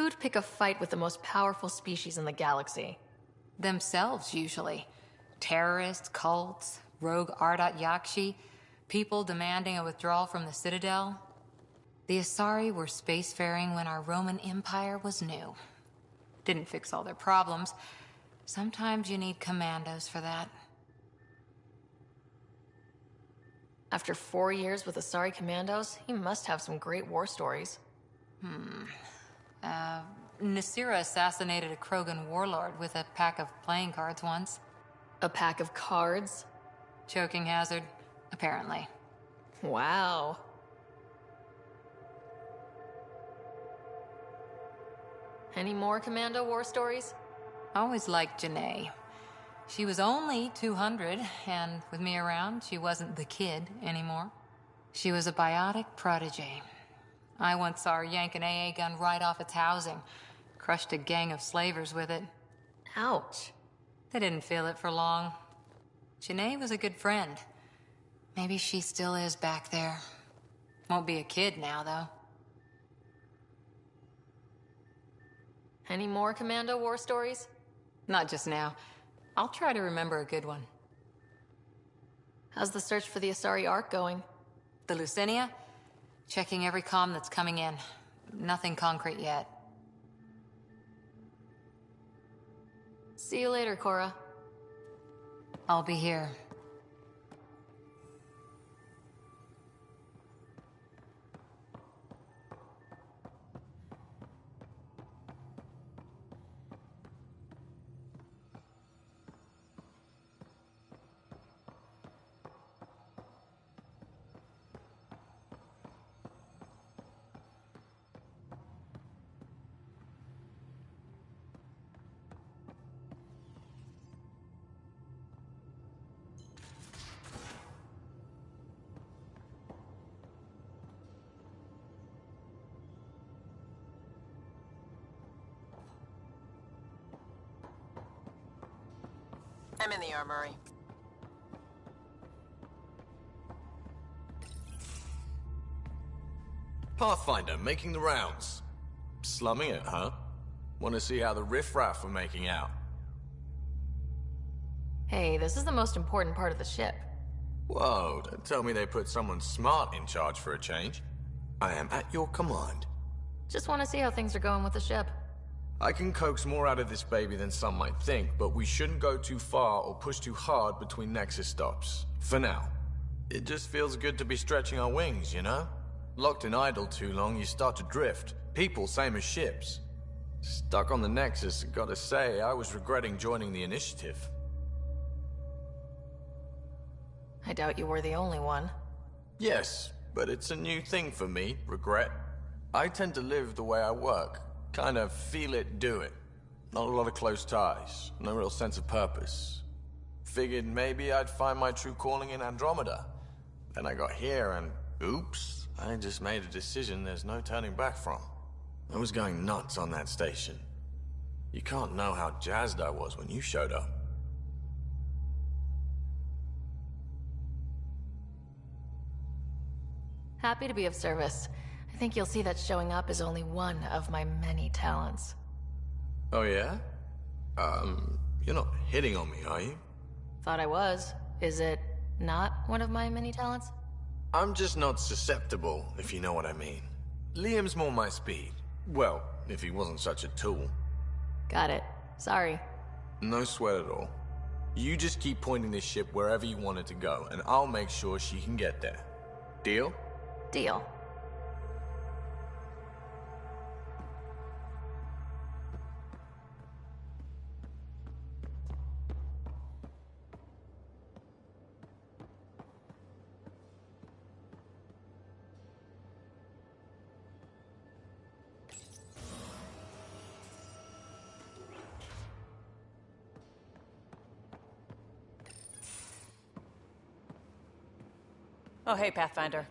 Who'd pick a fight with the most powerful species in the galaxy? Themselves, usually. Terrorists, cults, rogue Ardat Yakshi, people demanding a withdrawal from the Citadel. The Asari were spacefaring when our Roman Empire was new. Didn't fix all their problems. Sometimes you need commandos for that. After 4 years with Asari commandos, he must have some great war stories. Nasira assassinated a Krogan warlord with a pack of playing cards once. A pack of cards? Choking hazard, apparently. Wow. Any more commando war stories? Always liked Janae. She was only 200, and with me around, she wasn't the kid anymore. She was a biotic protege. I once saw her yank an AA gun right off its housing. Crushed a gang of slavers with it. Ouch. They didn't feel it for long. Janae was a good friend. Maybe she still is back there. Won't be a kid now, though. Any more commando war stories? Not just now. I'll try to remember a good one. How's the search for the Asari Ark going? The Lucinia? Checking every comm that's coming in. Nothing concrete yet. See you later, Cora. I'll be here. I'm in the armory. Pathfinder, making the rounds. Slumming it, huh? Want to see how the riffraff are making out? Hey, this is the most important part of the ship. Whoa, don't tell me they put someone smart in charge for a change. I am at your command. Just want to see how things are going with the ship. I can coax more out of this baby than some might think, but we shouldn't go too far or push too hard between Nexus stops. For now. It just feels good to be stretching our wings, you know? Locked in idle too long, you start to drift. People, same as ships. Stuck on the Nexus, gotta say, I was regretting joining the Initiative. I doubt you were the only one. Yes, but it's a new thing for me, regret. I tend to live the way I work. Kind of feel it, do it. Not a lot of close ties, no real sense of purpose. Figured maybe I'd find my true calling in Andromeda. Then I got here and, oops, I just made a decision there's no turning back from. I was going nuts on that station. You can't know how jazzed I was when you showed up. Happy to be of service. I think you'll see that showing up is only one of my many talents. Oh yeah? You're not hitting on me, are you? Thought I was. Is it not one of my many talents? I'm just not susceptible, if you know what I mean. Liam's more my speed. Well, if he wasn't such a tool. Got it. Sorry. No sweat at all. You just keep pointing this ship wherever you want it to go, and I'll make sure she can get there. Deal? Deal. Oh, hey, Pathfinder.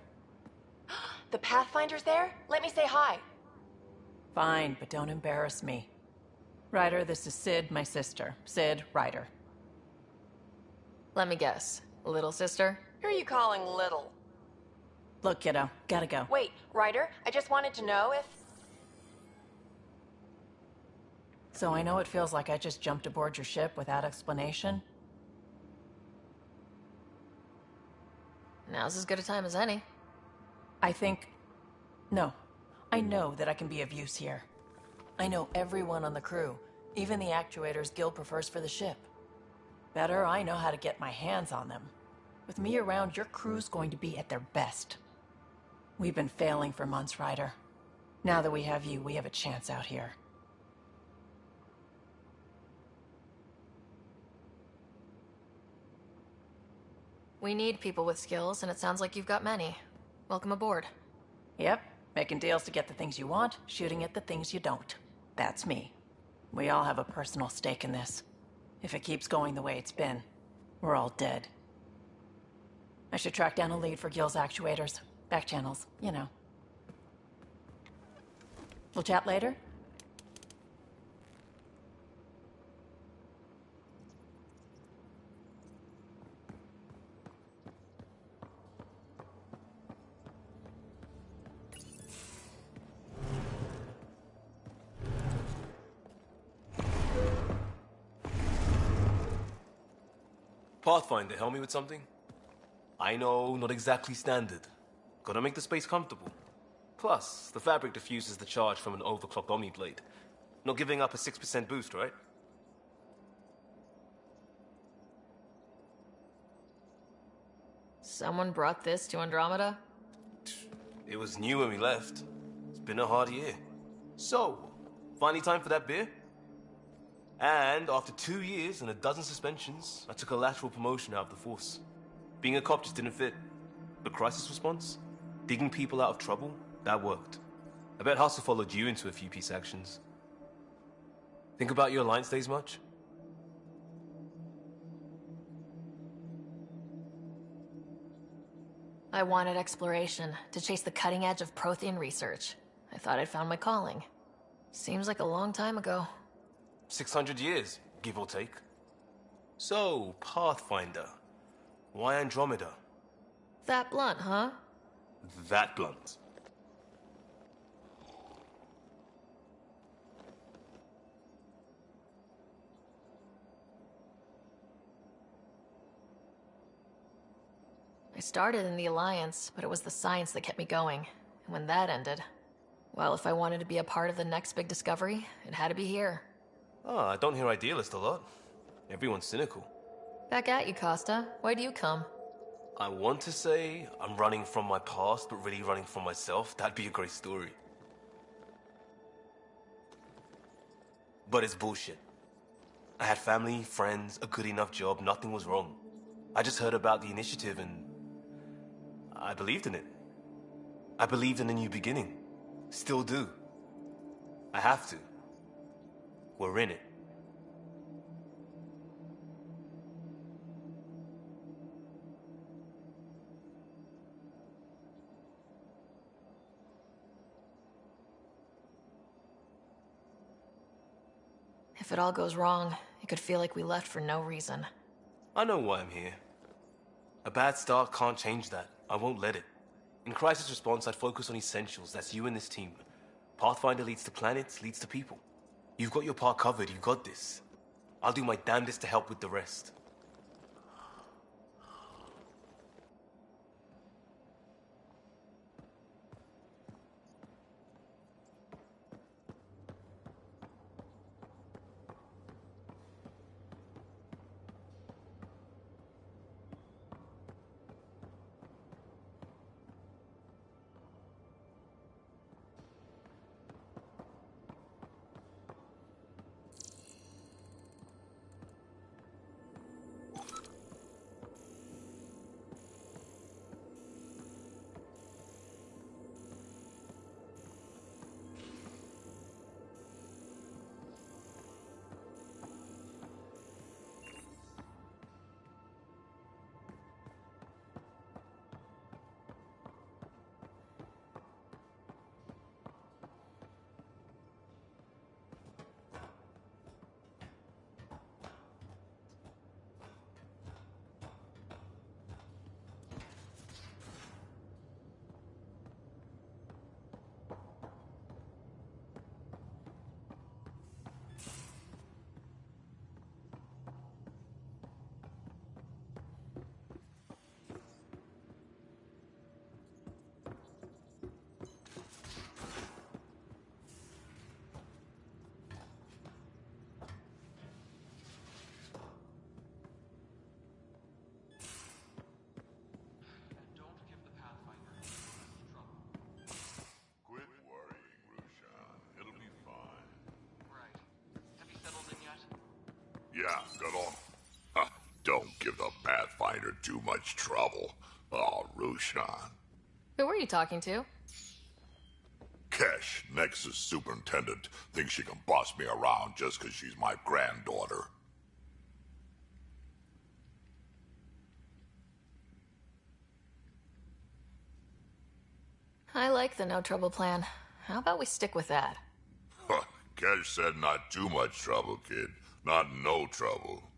The Pathfinder's there? Let me say hi. Fine, but don't embarrass me. Ryder, this is Sid, my sister. Sid, Ryder. Let me guess. Little sister? Who are you calling little? Look, kiddo, gotta go. Wait, Ryder, I just wanted to know if... So I know it feels like I just jumped aboard your ship without explanation. Now's as good a time as any. No. I know that I can be of use here. I know everyone on the crew, even the actuators Gil prefers for the ship. Better, I know how to get my hands on them. With me around, your crew's going to be at their best. We've been failing for months, Ryder. Now that we have you, we have a chance out here. We need people with skills, and it sounds like you've got many. Welcome aboard. Yep, making deals to get the things you want, shooting at the things you don't. That's me. We all have a personal stake in this. If it keeps going the way it's been, we're all dead. I should track down a lead for Gil's actuators. Back channels, you know. We'll chat later? Pathfinder, help me with something? I know, not exactly standard. Gotta make the space comfortable. Plus, the fabric diffuses the charge from an overclocked Omniblade. Not giving up a 6% boost, right? Someone brought this to Andromeda? It was new when we left. It's been a hard year. So, finally time for that beer? And after 2 years and a dozen suspensions, I took a lateral promotion out of the force. Being a cop just didn't fit. But crisis response? Digging people out of trouble? That worked. I bet Hustle followed you into a few peace actions. Think about your Alliance days much? I wanted exploration, to chase the cutting edge of Prothean research. I thought I'd found my calling. Seems like a long time ago. 600 years, give or take. So, Pathfinder. Why Andromeda? That blunt, huh? That blunt. I started in the Alliance, but it was the science that kept me going. And when that ended, well, if I wanted to be a part of the next big discovery, it had to be here. I don't hear idealist a lot. Everyone's cynical. Back at you, Costa. Why do you come? I want to say I'm running from my past, but really running from myself. That'd be a great story. But it's bullshit. I had family, friends, a good enough job, nothing was wrong. I just heard about the initiative and I believed in it. I believed in a new beginning. Still do. I have to. We're in it. If it all goes wrong, it could feel like we left for no reason. I know why I'm here. A bad start can't change that. I won't let it. In crisis response, I'd focus on essentials. That's you and this team. Pathfinder leads to planets, leads to people. You've got your part covered. You got this. I'll do my damnedest to help with the rest. Yeah, get on. Don't give the Pathfinder too much trouble. Oh, Rushan. Who were you talking to? Kesh, Nexus Superintendent, thinks she can boss me around just 'cause she's my granddaughter. I like the no trouble plan. How about we stick with that? Kesh said not too much trouble, kid. Not no trouble.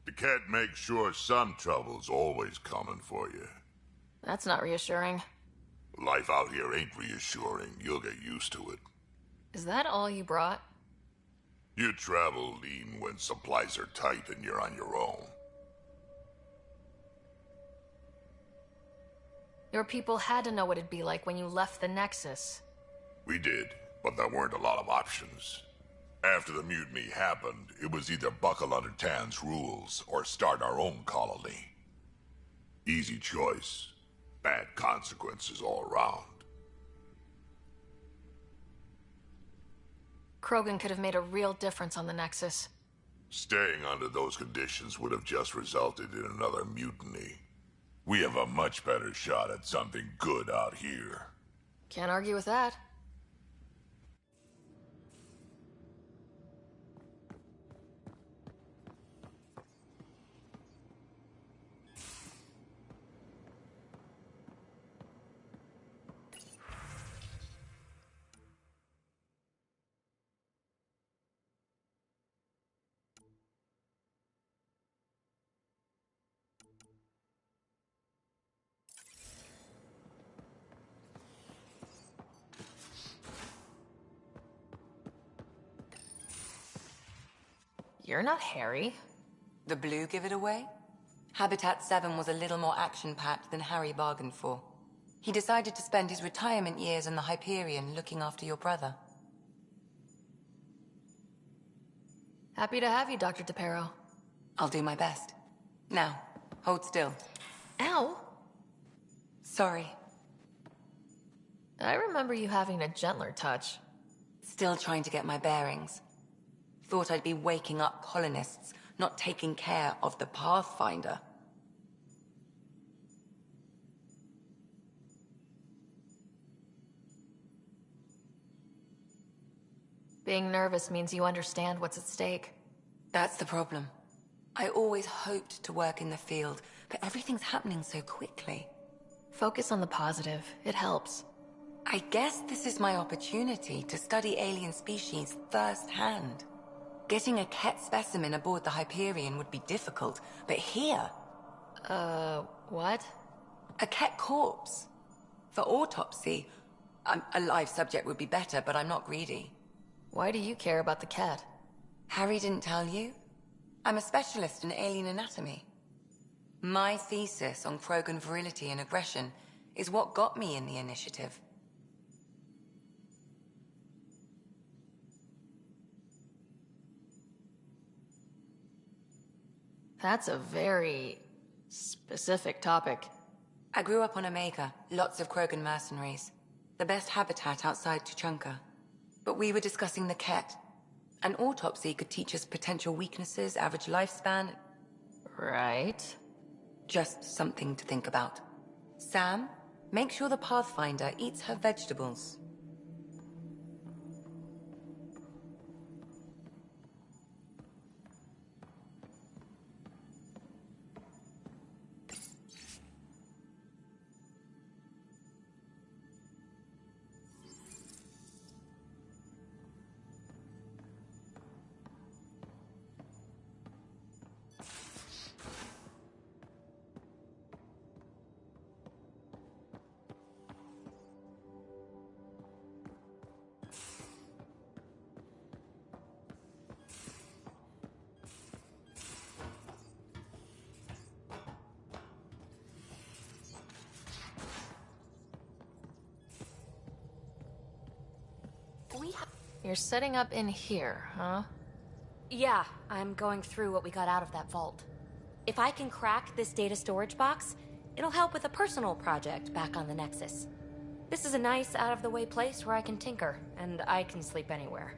The cat makes sure some trouble's always coming for you. That's not reassuring. Life out here ain't reassuring. You'll get used to it. Is that all you brought? You travel lean when supplies are tight and you're on your own. Your people had to know what it'd be like when you left the Nexus. We did, but there weren't a lot of options. After the mutiny happened, it was either buckle under Tan's rules or start our own colony. Easy choice. Bad consequences all around. Krogan could have made a real difference on the Nexus. Staying under those conditions would have just resulted in another mutiny. We have a much better shot at something good out here. Can't argue with that. You're not Harry. The blue give it away? Habitat 7 was a little more action-packed than Harry bargained for. He decided to spend his retirement years in the Hyperion looking after your brother. Happy to have you, Dr. DePero. I'll do my best. Now, hold still. Ow! Sorry. I remember you having a gentler touch. Still trying to get my bearings. Thought I'd be waking up colonists, not taking care of the Pathfinder. Being nervous means you understand what's at stake. That's the problem. I always hoped to work in the field, but everything's happening so quickly. Focus on the positive. It helps. I guess this is my opportunity to study alien species firsthand. Getting a Ket specimen aboard the Hyperion would be difficult, but here... What? A Ket corpse. For autopsy, a live subject would be better, but I'm not greedy. Why do you care about the cat? Harry didn't tell you? I'm a specialist in alien anatomy. My thesis on Krogan virility and aggression is what got me in the initiative. That's a very specific topic. I grew up on Omega, lots of Krogan mercenaries. The best habitat outside Tuchanka. But we were discussing the Ket. An autopsy could teach us potential weaknesses, average lifespan. Right. Just something to think about. Sam, make sure the Pathfinder eats her vegetables. You're setting up in here, huh? Yeah, I'm going through what we got out of that vault. If I can crack this data storage box, it'll help with a personal project back on the Nexus. This is a nice, out-of-the-way place where I can tinker, and I can sleep anywhere.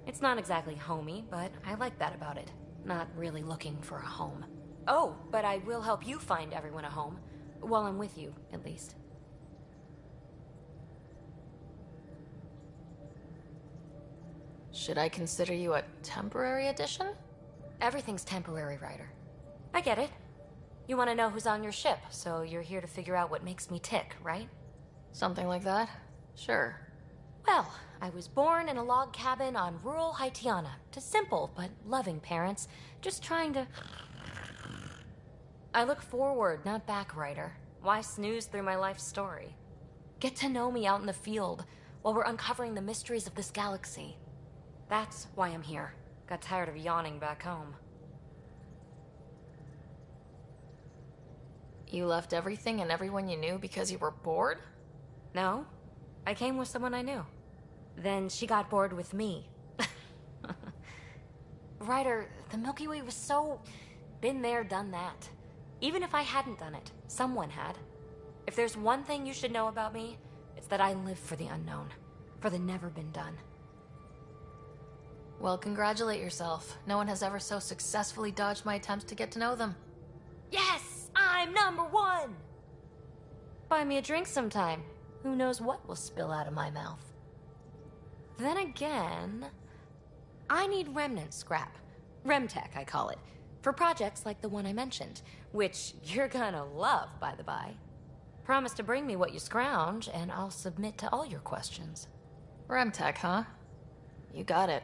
It's not exactly homey, but I like that about it. not really looking for a home. Oh, but I will help you find everyone a home. While I'm with you, at least. Should I consider you a temporary addition? Everything's temporary, Ryder. I get it. You want to know who's on your ship, so you're here to figure out what makes me tick, right? Something like that? Sure. Well, I was born in a log cabin on rural Haitiana to simple but loving parents, just trying to... I look forward, not back, Ryder. Why snooze through my life story? Get to know me out in the field while we're uncovering the mysteries of this galaxy. That's why I'm here. Got tired of yawning back home. You left everything and everyone you knew because you were bored? No, I came with someone I knew. Then she got bored with me. Ryder, the Milky Way was so... been there, done that. Even if I hadn't done it, someone had. If there's one thing you should know about me, it's that I live for the unknown. For the never been done. Well, congratulate yourself. No one has ever so successfully dodged my attempts to get to know them. Yes! I'm #1! Buy me a drink sometime. Who knows what will spill out of my mouth. Then again... I need remnant scrap. Remtech, I call it. For projects like the one I mentioned. Which you're gonna love, by the by. Promise to bring me what you scrounge, and I'll submit to all your questions. Remtech, huh? You got it.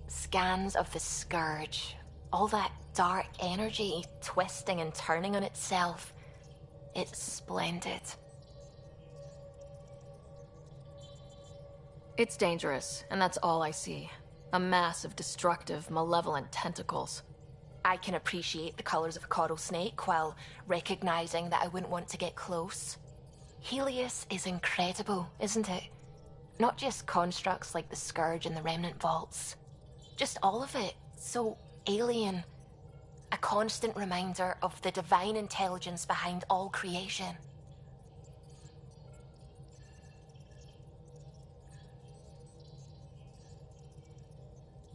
Scans of the Scourge. All that dark energy twisting and turning on itself. It's splendid. It's dangerous, and that's all I see. A mass of destructive, malevolent tentacles. I can appreciate the colors of a coral snake while recognizing that I wouldn't want to get close. Helios is incredible, isn't it? Not just constructs like the Scourge and the Remnant Vaults. Just all of it. So alien. A constant reminder of the divine intelligence behind all creation.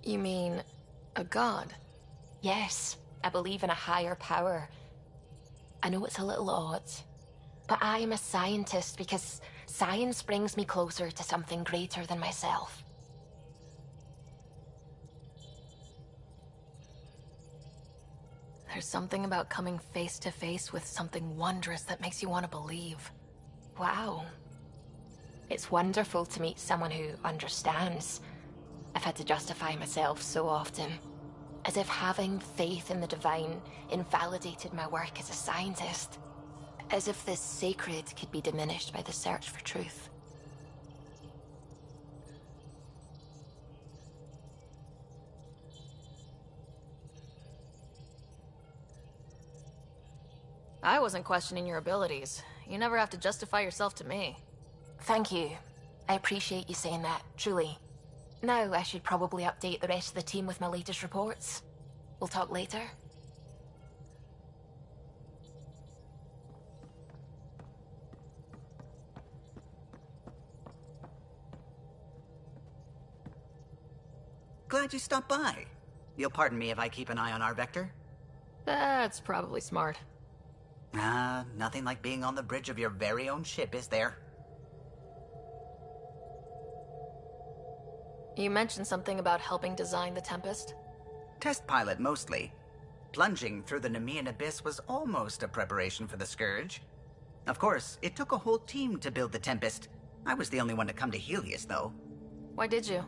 You mean a god? Yes, I believe in a higher power. I know it's a little odd, but I am a scientist because science brings me closer to something greater than myself. There's something about coming face to face with something wondrous that makes you want to believe. Wow. It's wonderful to meet someone who understands. I've had to justify myself so often. As if having faith in the divine invalidated my work as a scientist. As if the sacred could be diminished by the search for truth. I wasn't questioning your abilities. You never have to justify yourself to me. Thank you. I appreciate you saying that, truly. Now I should probably update the rest of the team with my latest reports. We'll talk later. Glad you stopped by. You'll pardon me if I keep an eye on our vector? That's probably smart. Nothing like being on the bridge of your very own ship, is there? You mentioned something about helping design the Tempest? Test pilot, mostly. Plunging through the Nemean abyss was almost a preparation for the Scourge. Of course, it took a whole team to build the Tempest. I was the only one to come to Helios, though. Why did you?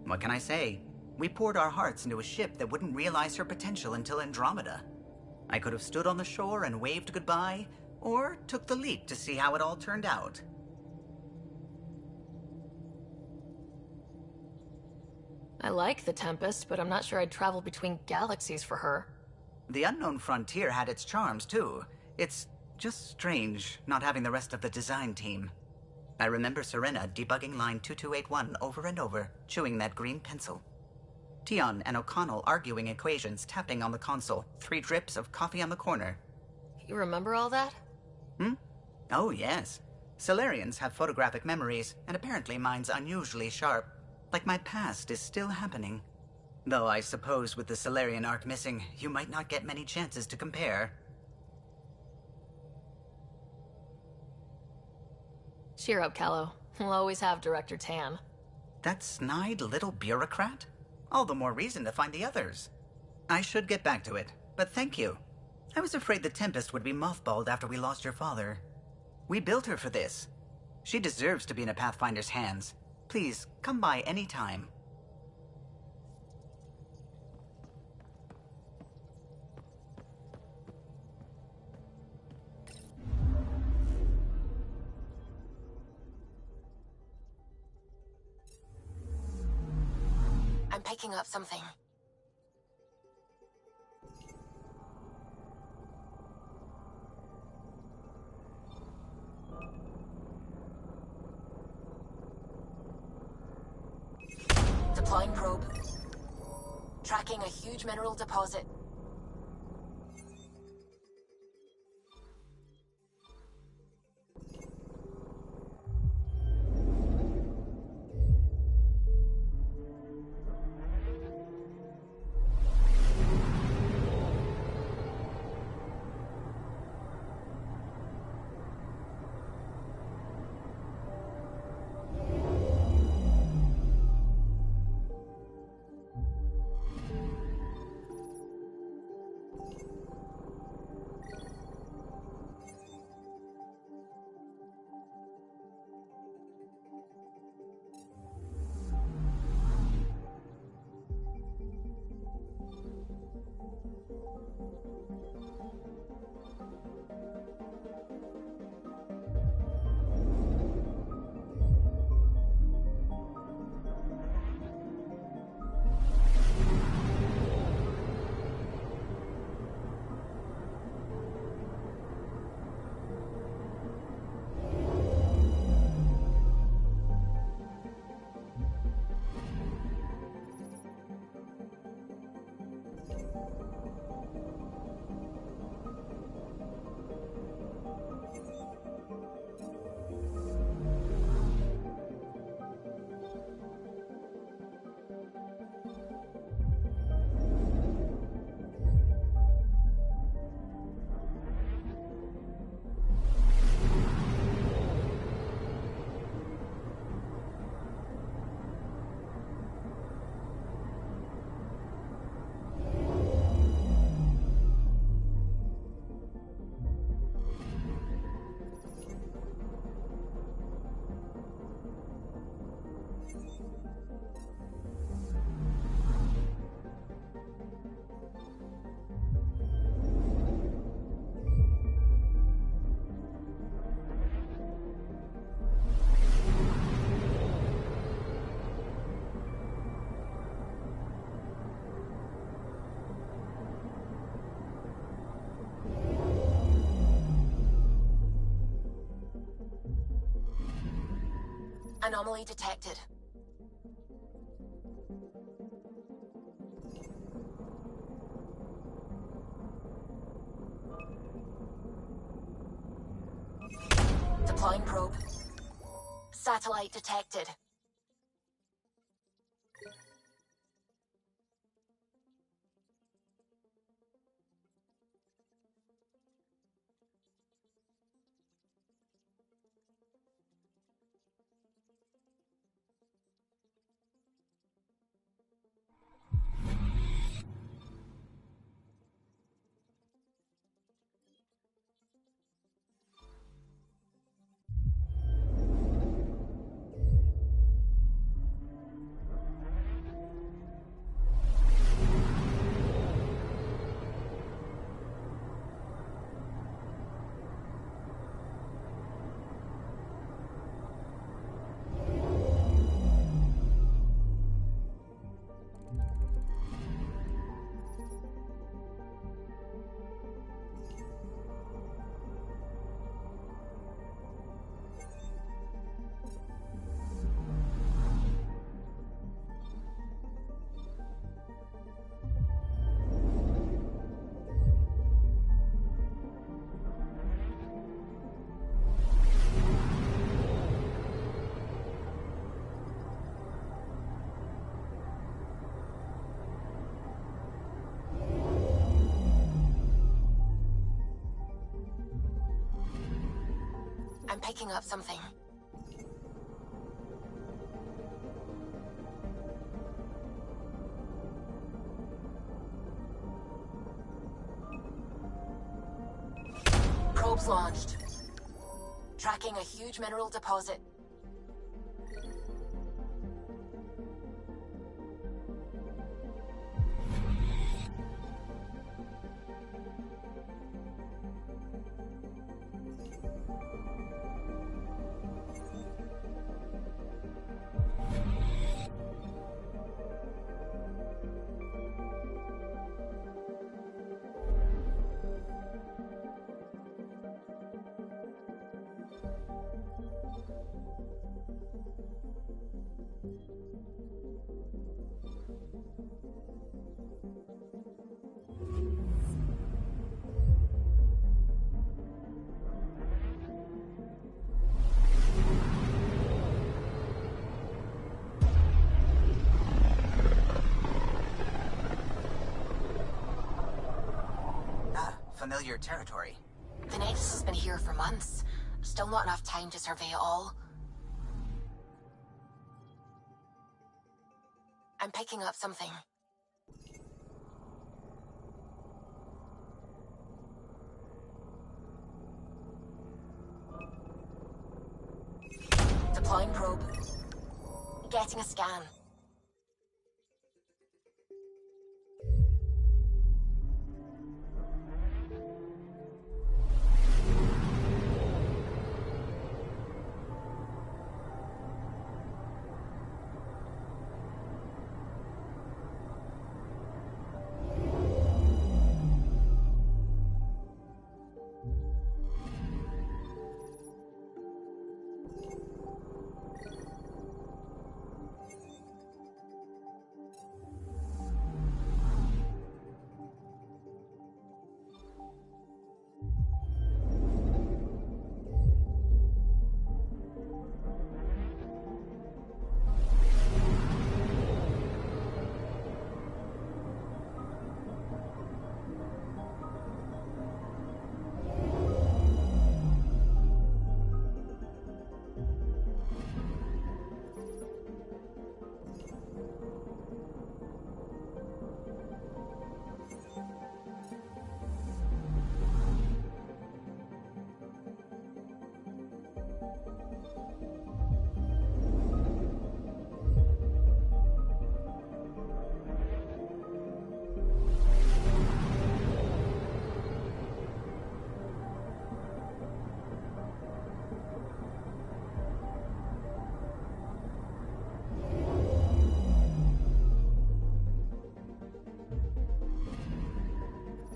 What can I say? We poured our hearts into a ship that wouldn't realize her potential until Andromeda. I could have stood on the shore and waved goodbye, or took the leap to see how it all turned out. I like the Tempest, but I'm not sure I'd travel between galaxies for her. The unknown frontier had its charms, too. It's Just strange not having the rest of the design team. I remember Serena debugging line 2281 over and over, chewing that green pencil. Tion and O'Connell arguing equations, tapping on the console, 3 drips of coffee on the corner. You remember all that? Oh, yes. Solarians have photographic memories, and apparently mine's unusually sharp. Like my past is still happening. Though I suppose with the Solarian arc missing, you might not get many chances to compare. Cheer up, Callow. We'll always have Director Tan. That snide little bureaucrat? All the more reason to find the others. I should get back to it, but thank you. I was afraid the Tempest would be mothballed after we lost your father. We built her for this. She deserves to be in a Pathfinder's hands. Please, come by any time. I'm picking up something. Deploying probe. Tracking a huge mineral deposit. Anomaly detected. Deploying probe. Satellite detected. I'm picking up something. Probes launched. Tracking a huge mineral deposit. Familiar territory. The Nexus has been here for months. Still not enough time to survey it all. I'm picking up something. Deploying probe. Getting a scan.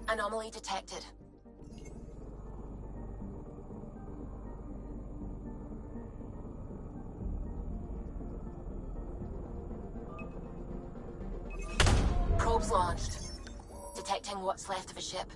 Anomaly detected. Probes launched. Detecting what's left of a ship.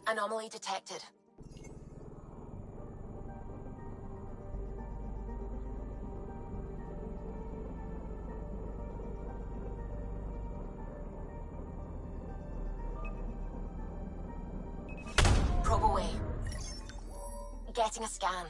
Anomaly detected. getting a scan.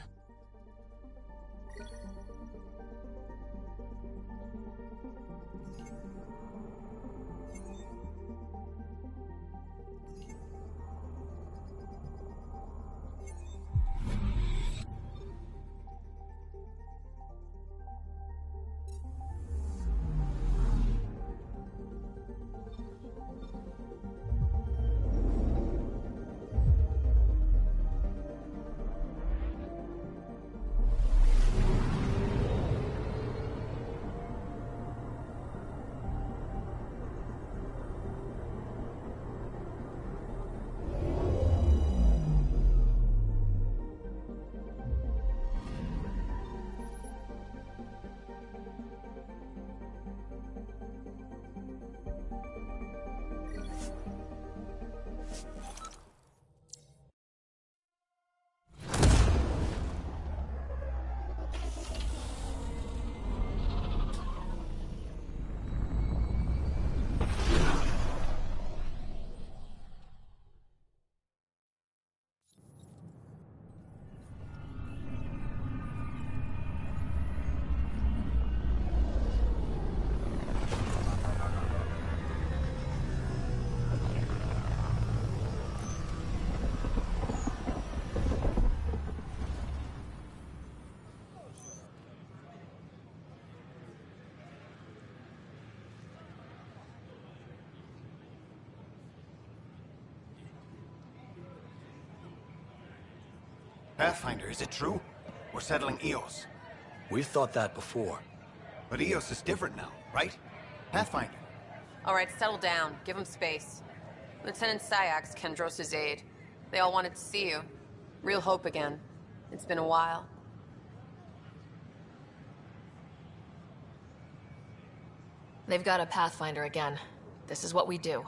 Pathfinder, is it true? We're settling Eos. We've thought that before. But Eos is different now, right? Pathfinder. All right, settle down. Give him space. Lieutenant Syax, Kendros' aide. They all wanted to see you. Real hope again. It's been a while. They've got a Pathfinder again. This is what we do.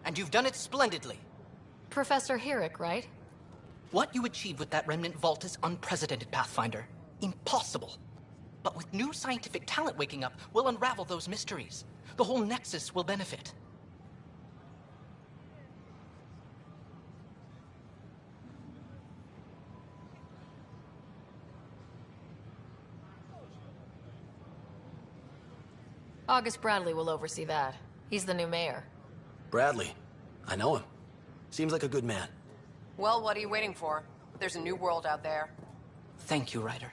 And you've done it splendidly. Professor Herrick, right? What you achieved with that remnant vault is unprecedented, Pathfinder. Impossible. But with new scientific talent waking up, we'll unravel those mysteries. The whole Nexus will benefit. August Bradley will oversee that. He's the new mayor. Bradley. I know him. Seems like a good man. Well, what are you waiting for? There's a new world out there. Thank you, Ryder.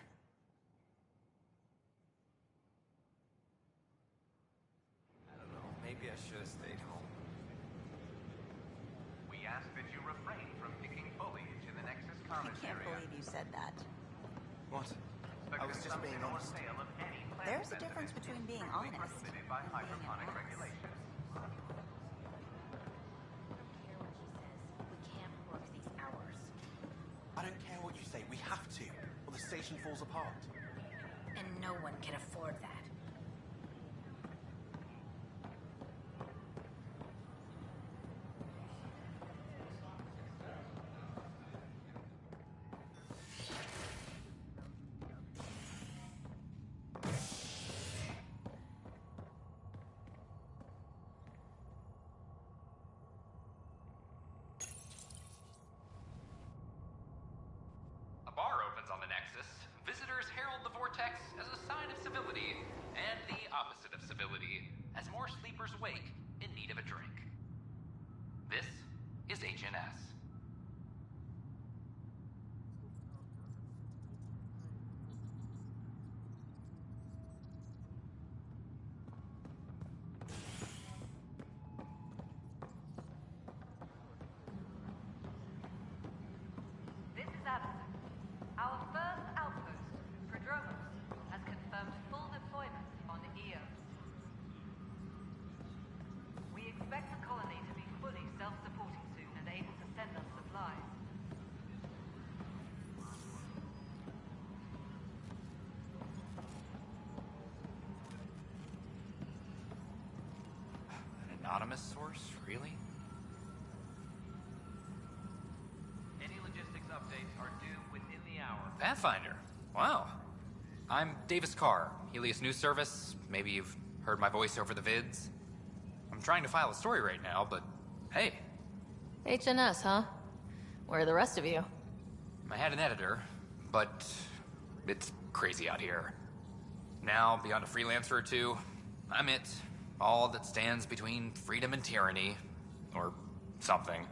I don't know. Maybe I should have stayed home. We ask that you refrain from picking foliage in the Nexus Commons area. I can't believe you said that. What? I was just being honest. There's a difference between being honest and by being an hydroponic ass. regulations. I don't care what you say. We have to, or the station falls apart. And no one can afford that. A bar opens on the Nexus. Visitors herald the vortex as a sign of civility, and the opposite of civility, as more sleepers wake in need of a drink. This is HNS. This is Addison. Our first outpost, Prodromos, has confirmed full deployment on Eos. We expect the colony to be fully self-supporting soon and able to send us supplies. An anonymous source? Really? Any logistics updates are due within the hour. Pathfinder. Wow. I'm Davis Carr, Helios News Service. Maybe you've heard my voice over the vids. I'm trying to file a story right now, but hey, HNS, huh? Where are the rest of you? I had an editor. but it's crazy out here. Now, beyond a freelancer or two, I'm it. All that stands between freedom and tyranny. Or something.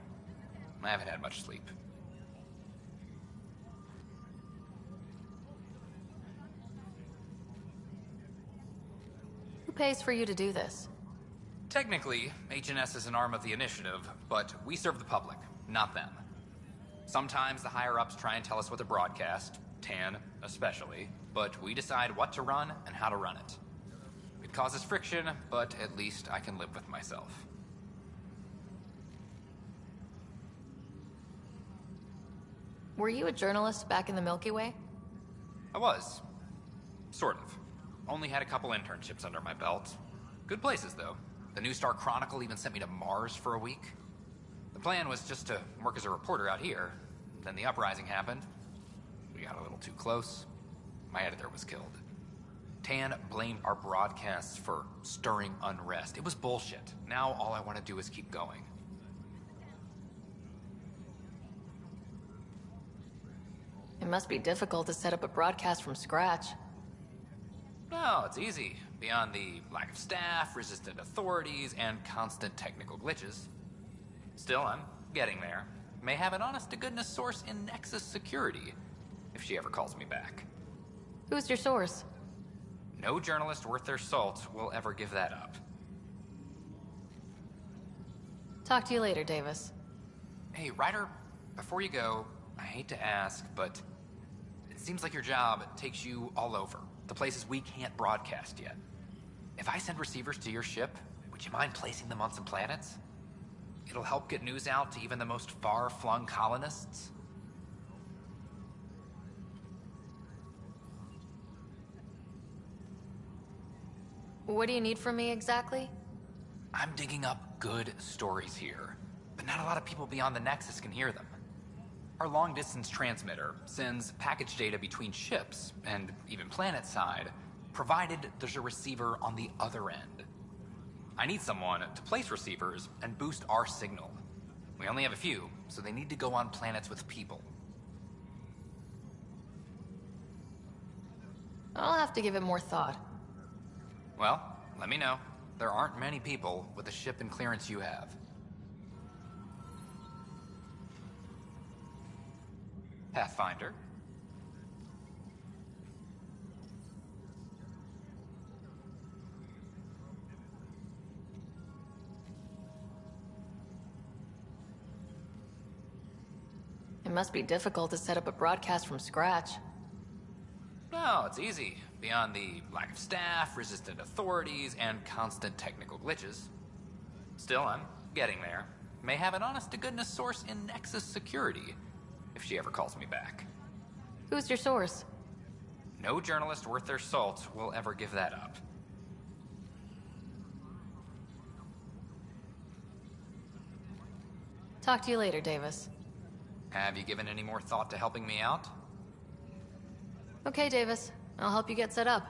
I haven't had much sleep. Who pays for you to do this? Technically, HNS is an arm of the Initiative, but we serve the public, not them. Sometimes the higher-ups try and tell us what to broadcast, Tan especially, but we decide what to run and how to run it. It causes friction, but at least I can live with myself. Were you a journalist back in the Milky Way? I was. Sort of. Only had a couple internships under my belt. Good places, though. The New Star Chronicle even sent me to Mars for a week. The plan was just to work as a reporter out here. Then the uprising happened. We got a little too close. My editor was killed. Tan blamed our broadcasts for stirring unrest. It was bullshit. Now all I want to do is keep going. It must be difficult to set up a broadcast from scratch. No, it's easy. Beyond the lack of staff, resistant authorities, and constant technical glitches. Still, I'm getting there. May have an honest-to-goodness source in Nexus security, if she ever calls me back. Who's your source? No journalist worth their salt will ever give that up. Talk to you later, Davis. Hey, Ryder, before you go, I hate to ask, but it seems like your job takes you all over. The places we can't broadcast yet. If I send receivers to your ship, would you mind placing them on some planets? It'll help get news out to even the most far-flung colonists. What do you need from me exactly? I'm digging up good stories here, but not a lot of people beyond the Nexus can hear them. Our long-distance transmitter sends package data between ships, and even planet-side, provided there's a receiver on the other end. I need someone to place receivers and boost our signal. We only have a few, so they need to go on planets with people. I'll have to give it more thought. Well, let me know. There aren't many people with the ship and clearance you have. Pathfinder. It must be difficult to set up a broadcast from scratch. No, it's easy. Beyond the lack of staff, resistant authorities, and constant technical glitches. Still, I'm getting there. May have an honest-to-goodness source in Nexus security, if she ever calls me back. Who's your source? No journalist worth their salt will ever give that up. Talk to you later, Davis. Have you given any more thought to helping me out? Okay, Davis. I'll help you get set up.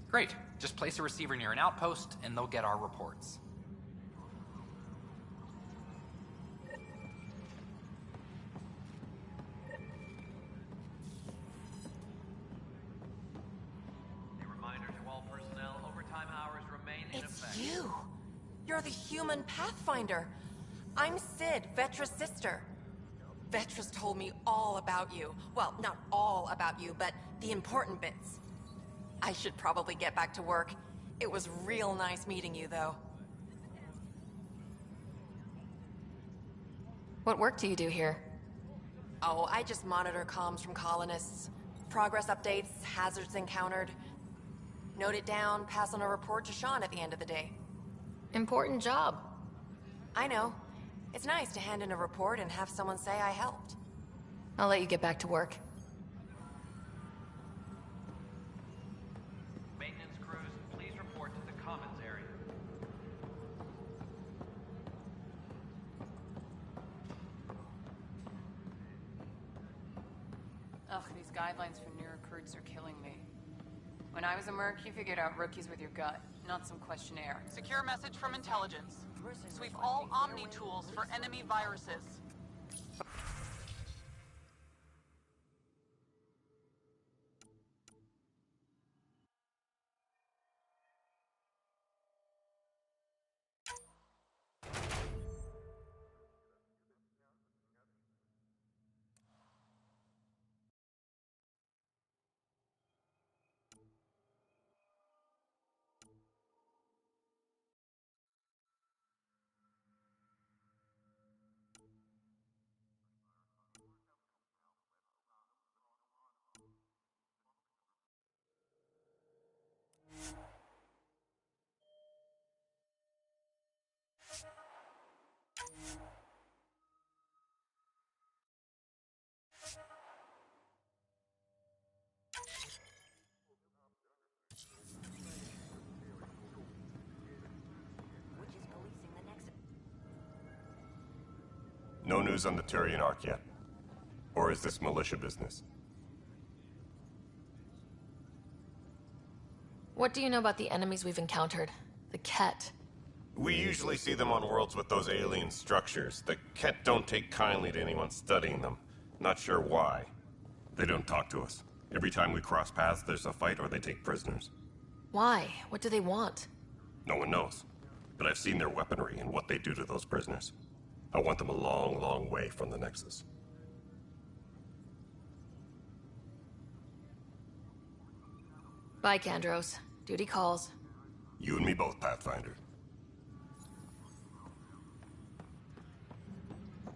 Great. Just place a receiver near an outpost, and they'll get our reports. A reminder to all personnel, overtime hours remain in effect. It's you! You're the human Pathfinder. I'm Sid, Vetra's sister. Vetra's told me all about you. Well, not all about you, but the important bits. I should probably get back to work. It was real nice meeting you, though. What work do you do here? Oh, I just monitor comms from colonists. Progress updates, hazards encountered. Note it down, pass on a report to Sean at the end of the day. Important job. I know. It's nice to hand in a report and have someone say I helped. I'll let you get back to work. Maintenance crews, please report to the commons area. Ugh, these guidelines for new recruits are killing me. When I was a merc, you figured out rookies with your gut, not some questionnaire. Secure message from intelligence. Sweep all Omni tools for enemy viruses. No news on the Turian Ark yet? Or is this militia business? What do you know about the enemies we've encountered? The Ket. We usually see them on worlds with those alien structures. The Ket don't take kindly to anyone studying them. Not sure why. They don't talk to us. Every time we cross paths, there's a fight or they take prisoners. Why? What do they want? No one knows. But I've seen their weaponry and what they do to those prisoners. I want them a long, long way from the Nexus. Bye, Kandros. Duty calls. You and me both, Pathfinder.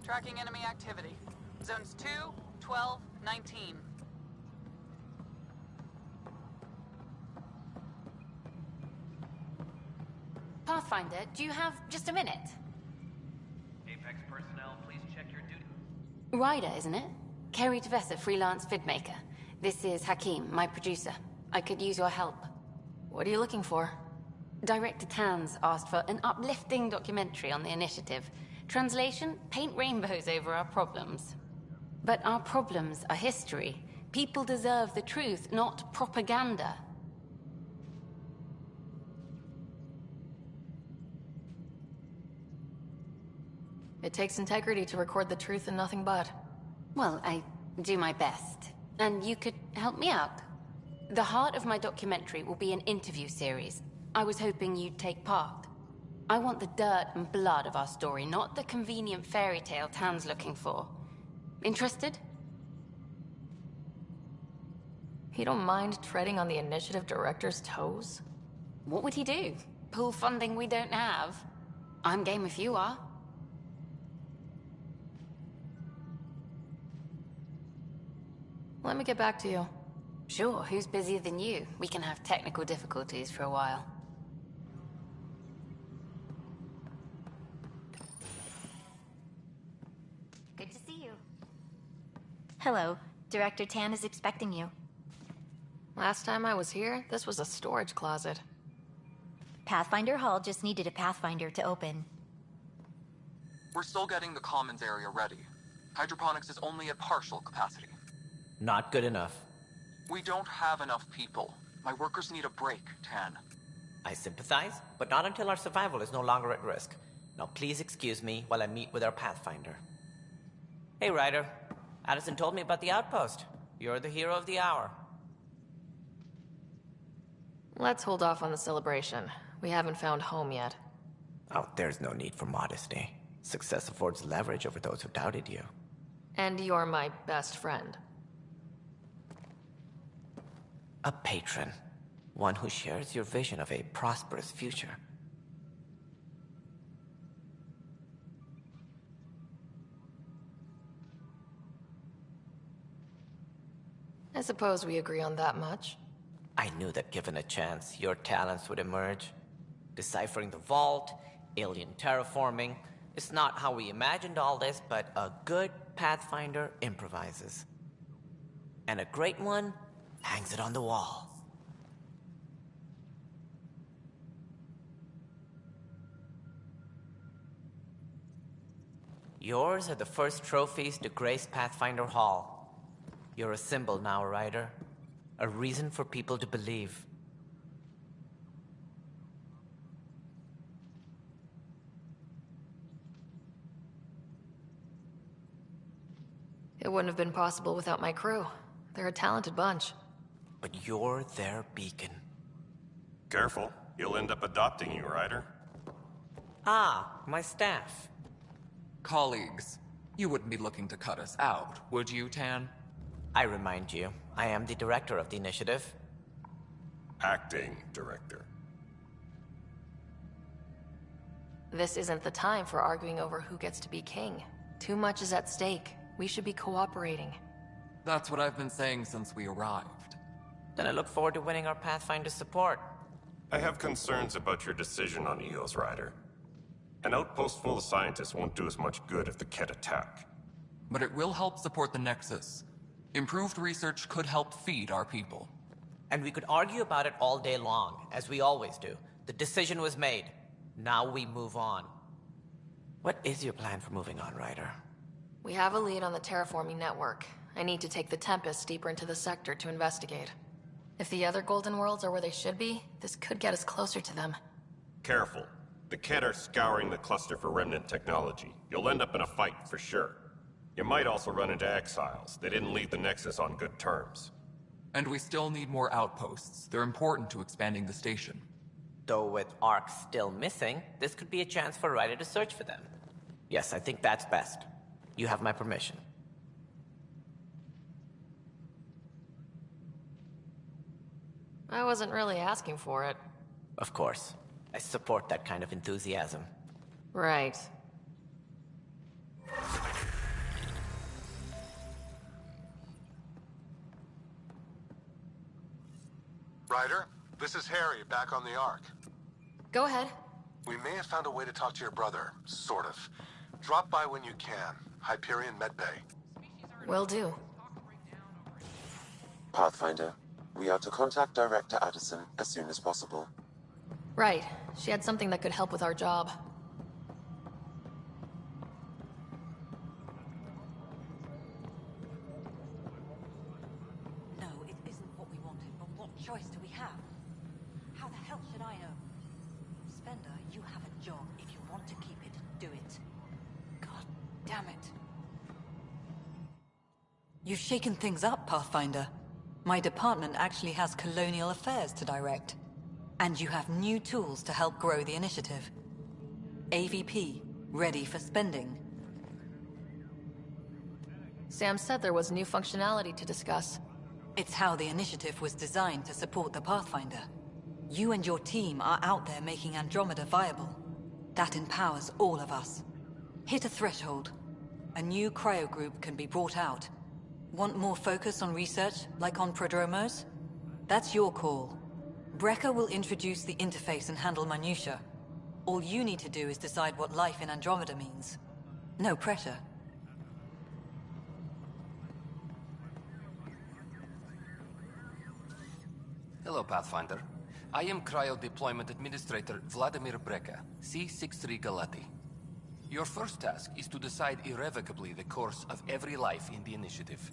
Tracking enemy activity. Zones 2, 12, 19. Pathfinder, do you have just a minute? Apex personnel, please check your duty. Ryder, isn't it? Kerry Tvessa, freelance vidmaker. This is Hakim, my producer. I could use your help. What are you looking for? Director Tans asked for an uplifting documentary on the initiative. Translation, paint rainbows over our problems. But our problems are history. People deserve the truth, not propaganda. It takes integrity to record the truth and nothing but. Well, I do my best. And you could help me out. The heart of my documentary will be an interview series. I was hoping you'd take part. I want the dirt and blood of our story, not the convenient fairy tale Tan's looking for. Interested? You don't mind treading on the initiative director's toes? What would he do? Pull funding we don't have? I'm game if you are. Let me get back to you. Sure, who's busier than you? We can have technical difficulties for a while. Good to see you. Hello. Director Tan is expecting you. Last time I was here, this was a storage closet. Pathfinder Hall just needed a Pathfinder to open. We're still getting the commons area ready. Hydroponics is only at partial capacity. Not good enough. We don't have enough people. My workers need a break, Tan. I sympathize, but not until our survival is no longer at risk. Now please excuse me while I meet with our Pathfinder. Hey, Ryder. Addison told me about the outpost. You're the hero of the hour. Let's hold off on the celebration. We haven't found home yet. Oh, there's no need for modesty. Success affords leverage over those who doubted you. And you're my best friend. A patron. One who shares your vision of a prosperous future. I suppose we agree on that much. I knew that given a chance, your talents would emerge. Deciphering the vault, alien terraforming. It's not how we imagined all this, but a good Pathfinder improvises. And a great one hangs it on the wall. Yours are the first trophies to grace Pathfinder Hall. You're a symbol now, Ryder. A reason for people to believe. It wouldn't have been possible without my crew. They're a talented bunch. But you're their beacon. Careful. You'll end up adopting you, Ryder. Ah, my staff. Colleagues, you wouldn't be looking to cut us out, would you, Tan? I remind you, I am the director of the initiative. Acting director. This isn't the time for arguing over who gets to be king. Too much is at stake. We should be cooperating. That's what I've been saying since we arrived. Then I look forward to winning our Pathfinder's support. I have concerns about your decision on EOS, Ryder. An outpost full of scientists won't do us much good if the Ket attack. But it will help support the Nexus. Improved research could help feed our people. And we could argue about it all day long, as we always do. The decision was made. Now we move on. What is your plan for moving on, Ryder? We have a lead on the terraforming network. I need to take the Tempest deeper into the sector to investigate. If the other Golden Worlds are where they should be, this could get us closer to them. Careful. The Kett are scouring the cluster for remnant technology. You'll end up in a fight, for sure. You might also run into exiles. They didn't leave the Nexus on good terms. And we still need more outposts. They're important to expanding the station. Though with Ark still missing, this could be a chance for Ryder to search for them. Yes, I think that's best. You have my permission. I wasn't really asking for it. Of course. I support that kind of enthusiasm. Right. Ryder, this is Harry, back on the Ark. Go ahead. We may have found a way to talk to your brother, sort of. Drop by when you can. Hyperion Medbay. Will do. Pathfinder, we are to contact Director Addison as soon as possible. Right. She had something that could help with our job. No, it isn't what we wanted, but what choice do we have? How the hell should I know? Spender, you have a job. If you want to keep it, do it. God damn it. You've shaken things up, Pathfinder. My department actually has colonial affairs to direct. And you have new tools to help grow the initiative. AVP, ready for spending. Sam said there was new functionality to discuss. It's how the initiative was designed to support the Pathfinder. You and your team are out there making Andromeda viable. That empowers all of us. Hit a threshold. A new cryo group can be brought out. Want more focus on research, like on prodromos? That's your call. Brecker will introduce the interface and handle minutiae. All you need to do is decide what life in Andromeda means. No pressure. Hello, Pathfinder. I am Cryo Deployment Administrator Vladimir Brecker, C-63 Galati. Your first task is to decide irrevocably the course of every life in the initiative.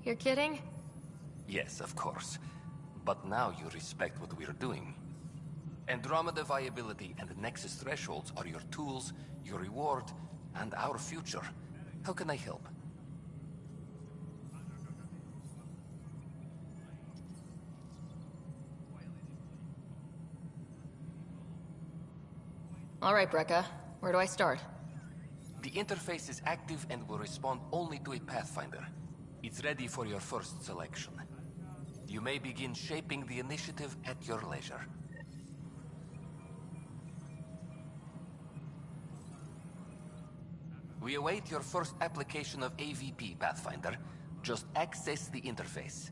You're kidding? Yes, of course. But now you respect what we're doing. Andromeda viability and Nexus thresholds are your tools, your reward, and our future. How can I help? All right, Brekka. Where do I start? The interface is active and will respond only to a Pathfinder. It's ready for your first selection. You may begin shaping the initiative at your leisure. We await your first application of AVP, Pathfinder. Just access the interface.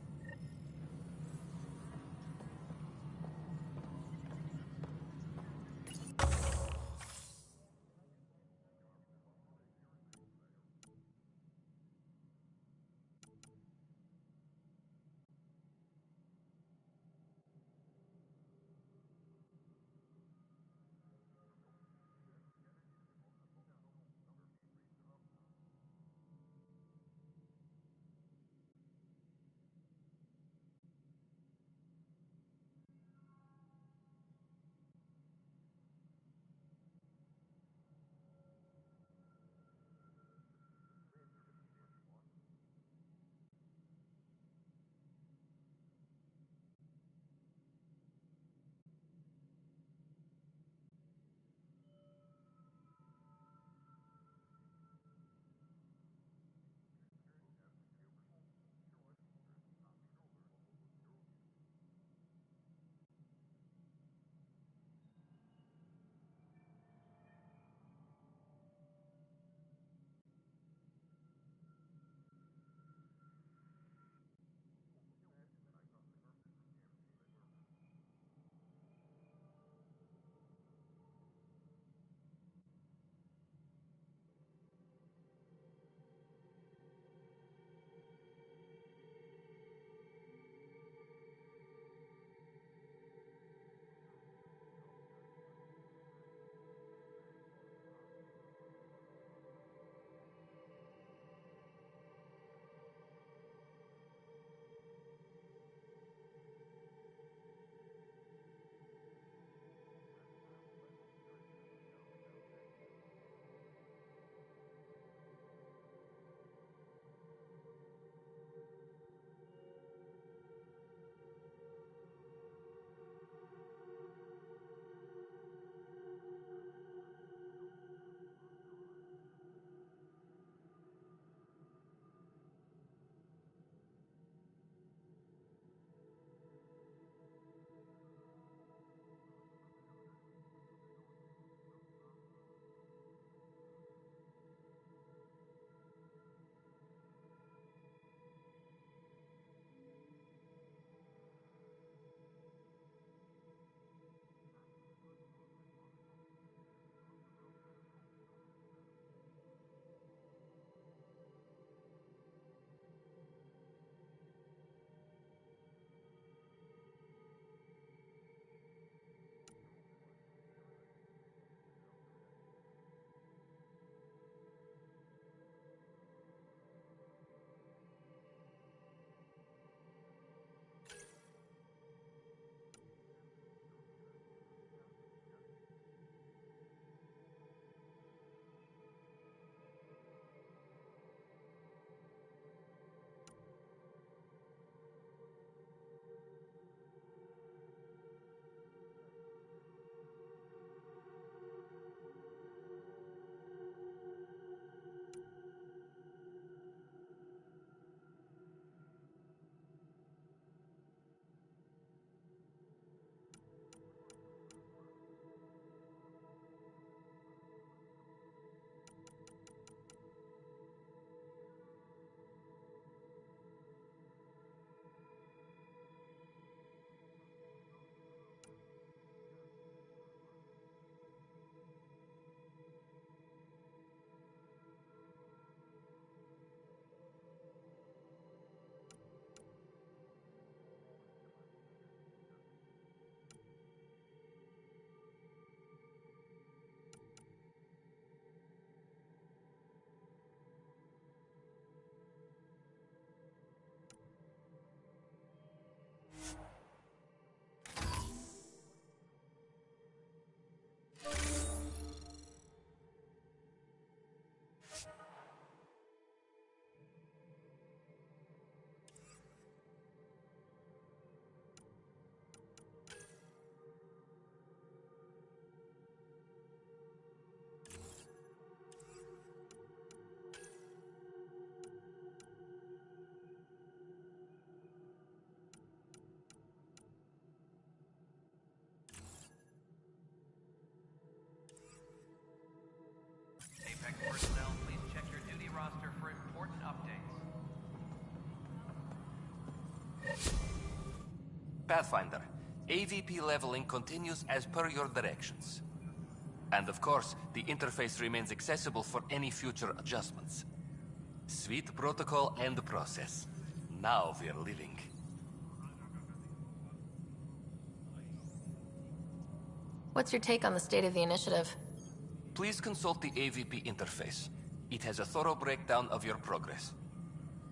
Personnel, please check your duty roster for important updates. Pathfinder, AVP leveling continues as per your directions. And of course, the interface remains accessible for any future adjustments. Sweet protocol and process. Now we're living. What's your take on the state of the initiative? Please consult the AVP interface. It has a thorough breakdown of your progress.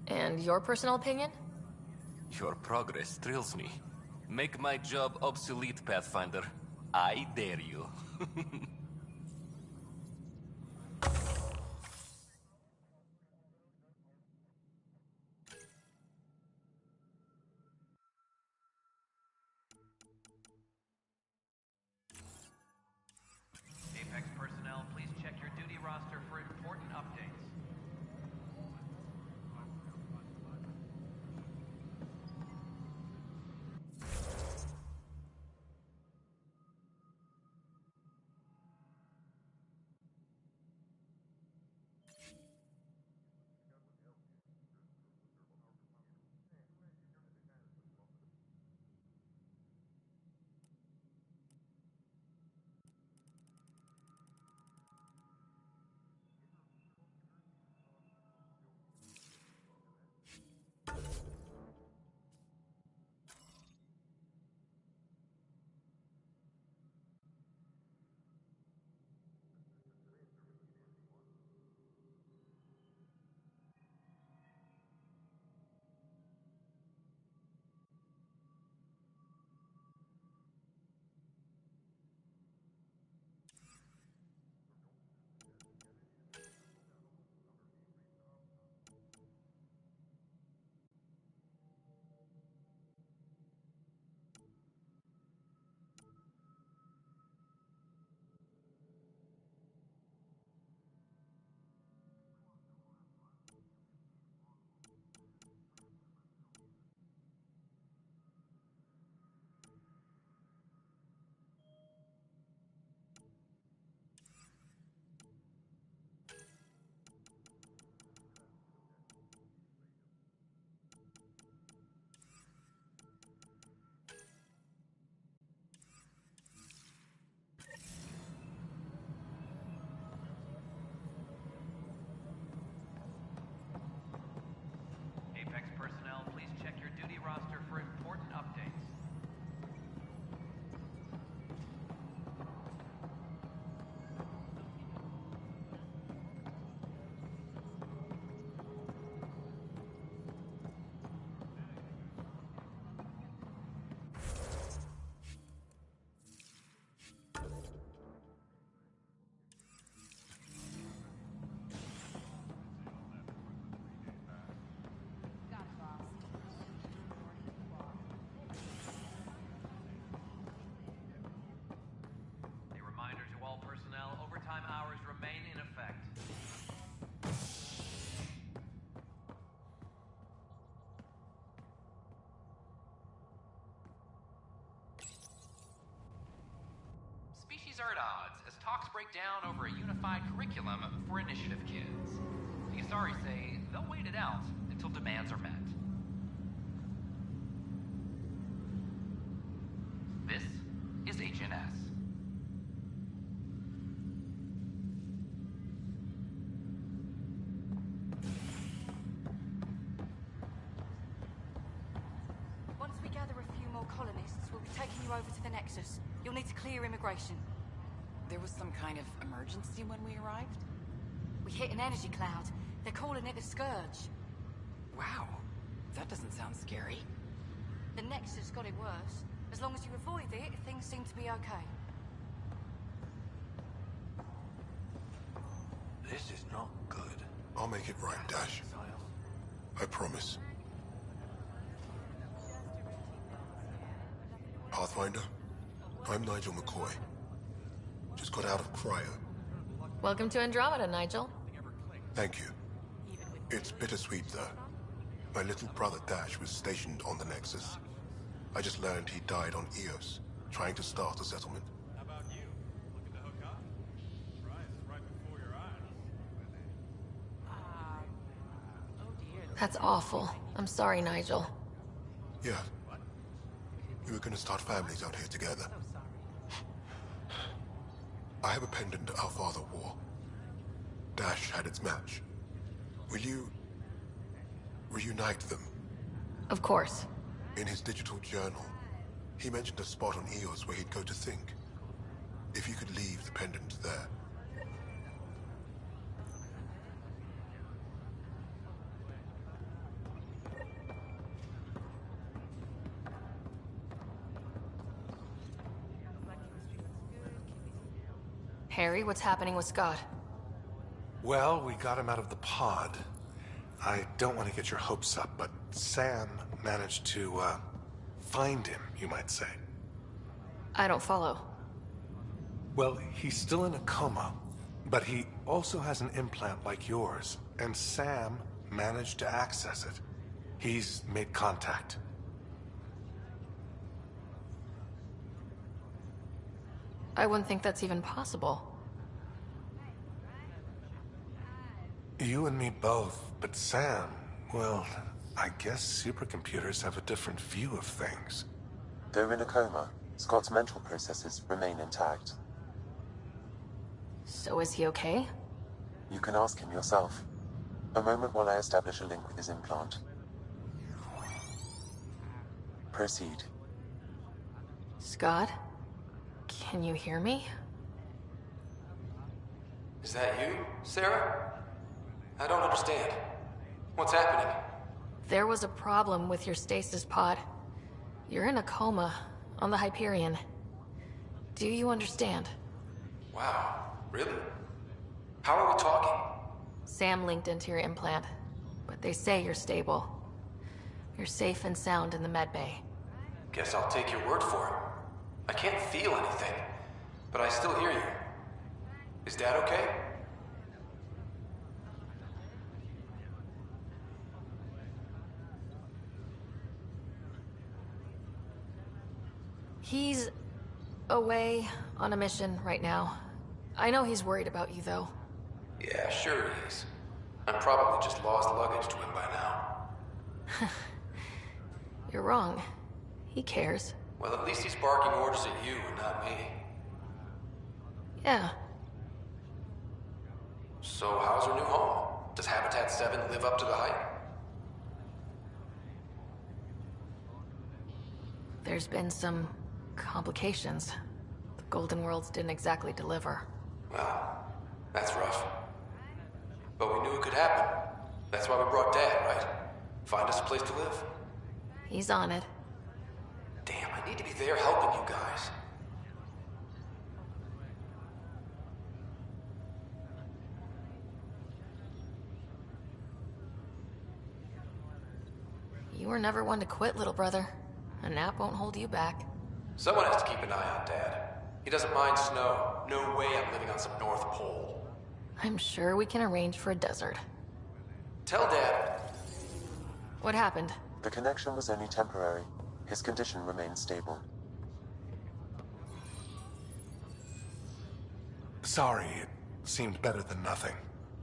And your personal opinion? Your progress thrills me. Make my job obsolete, Pathfinder. I dare you. Apex personnel, please check your duty roster for important updates. Apex personnel, please check your duty roster for important updates. A reminder to all personnel, overtime hours remain in effect. Species are at odds as talks break down over a unified curriculum for initiative kids. The Asari say they'll wait it out until demands are met. This is HNS. Once we gather a few more colonists, we'll be taking you over to the Nexus. You'll need to clear immigration. There was some kind of emergency when we arrived? We hit an energy cloud. They're calling it the Scourge. Wow. That doesn't sound scary. The Nexus got it worse. As long as you avoid it, things seem to be okay. This is not good. I'll make it right, Dash. I promise. Pathfinder, I'm Nigel McCoy. Just got out of cryo. Welcome to Andromeda, Nigel. Thank you. It's bittersweet, though. My little brother Dash was stationed on the Nexus. I just learned he died on Eos, trying to start a settlement. That's awful. I'm sorry, Nigel. Yeah. We were gonna start families out here together. I have a pendant our father wore. Dash had its match. Will you reunite them? Of course. In his digital journal, he mentioned a spot on Eos where he'd go to think. If you could leave the pendant there. Harry, what's happening with Scott? Well, we got him out of the pod. I don't want to get your hopes up, but Sam managed to, find him, you might say. I don't follow. Well, he's still in a coma, but he also has an implant like yours, and Sam managed to access it. He's made contact. I wouldn't think that's even possible. You and me both, but Sam, well, I guess supercomputers have a different view of things. Though in a coma, Scott's mental processes remain intact. So is he okay? You can ask him yourself. A moment while I establish a link with his implant. Proceed. Scott? Can you hear me? Is that you, Sarah? I don't understand. What's happening? There was a problem with your stasis pod. You're in a coma on the Hyperion. Do you understand? Wow, really? How are we talking? Sam linked into your implant, but they say you're stable. You're safe and sound in the medbay. Guess I'll take your word for it. I can't feel anything, but I still hear you. Is Dad okay? He's away on a mission right now. I know he's worried about you, though. Yeah, sure he is. I'm probably just lost luggage to him by now. You're wrong. He cares. Well, at least he's barking orders at you and not me. Yeah. So how's her new home? Does Habitat 7 live up to the hype? There's been some complications. The Golden Worlds didn't exactly deliver. Well, that's rough. But we knew it could happen. That's why we brought Dad, right? Find us a place to live. He's on it. Damn, I need to be there helping you guys. You were never one to quit, little brother. A nap won't hold you back. Someone has to keep an eye on Dad. He doesn't mind snow. No way I'm living on some North Pole. I'm sure we can arrange for a desert. Tell Dad. What happened? The connection was only temporary. His condition remains stable. Sorry, it seemed better than nothing.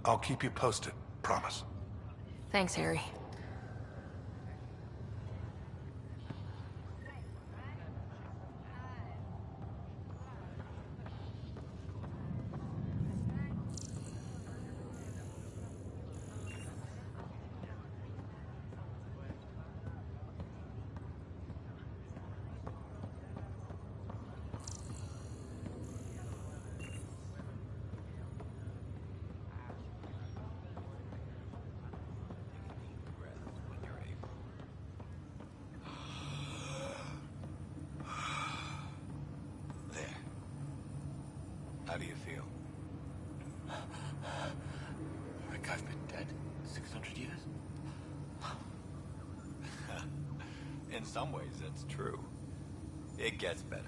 I'll keep you posted, promise. Thanks, Harry. How do you feel? Like I've been dead 600 years? In some ways, that's true. It gets better.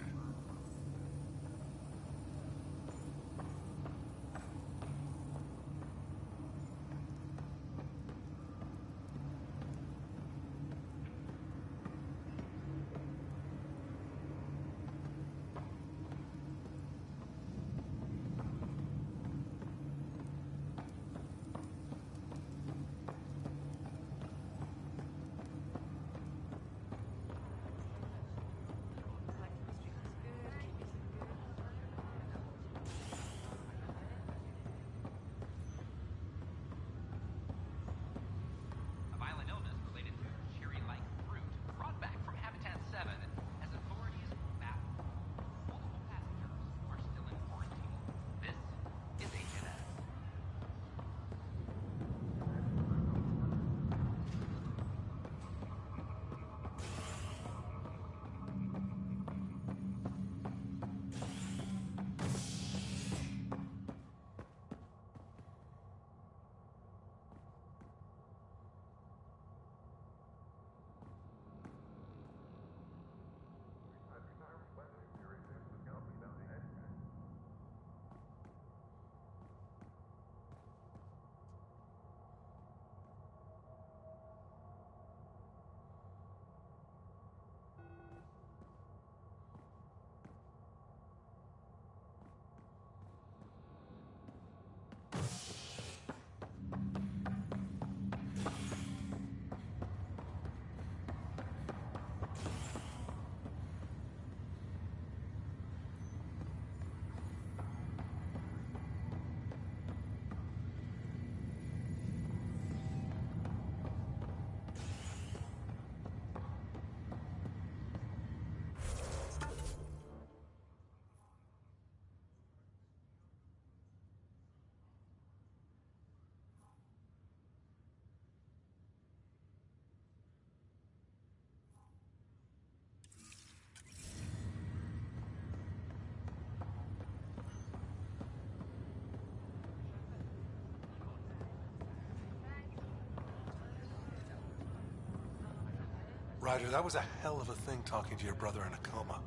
Ryder, that was a hell of a thing talking to your brother in a coma.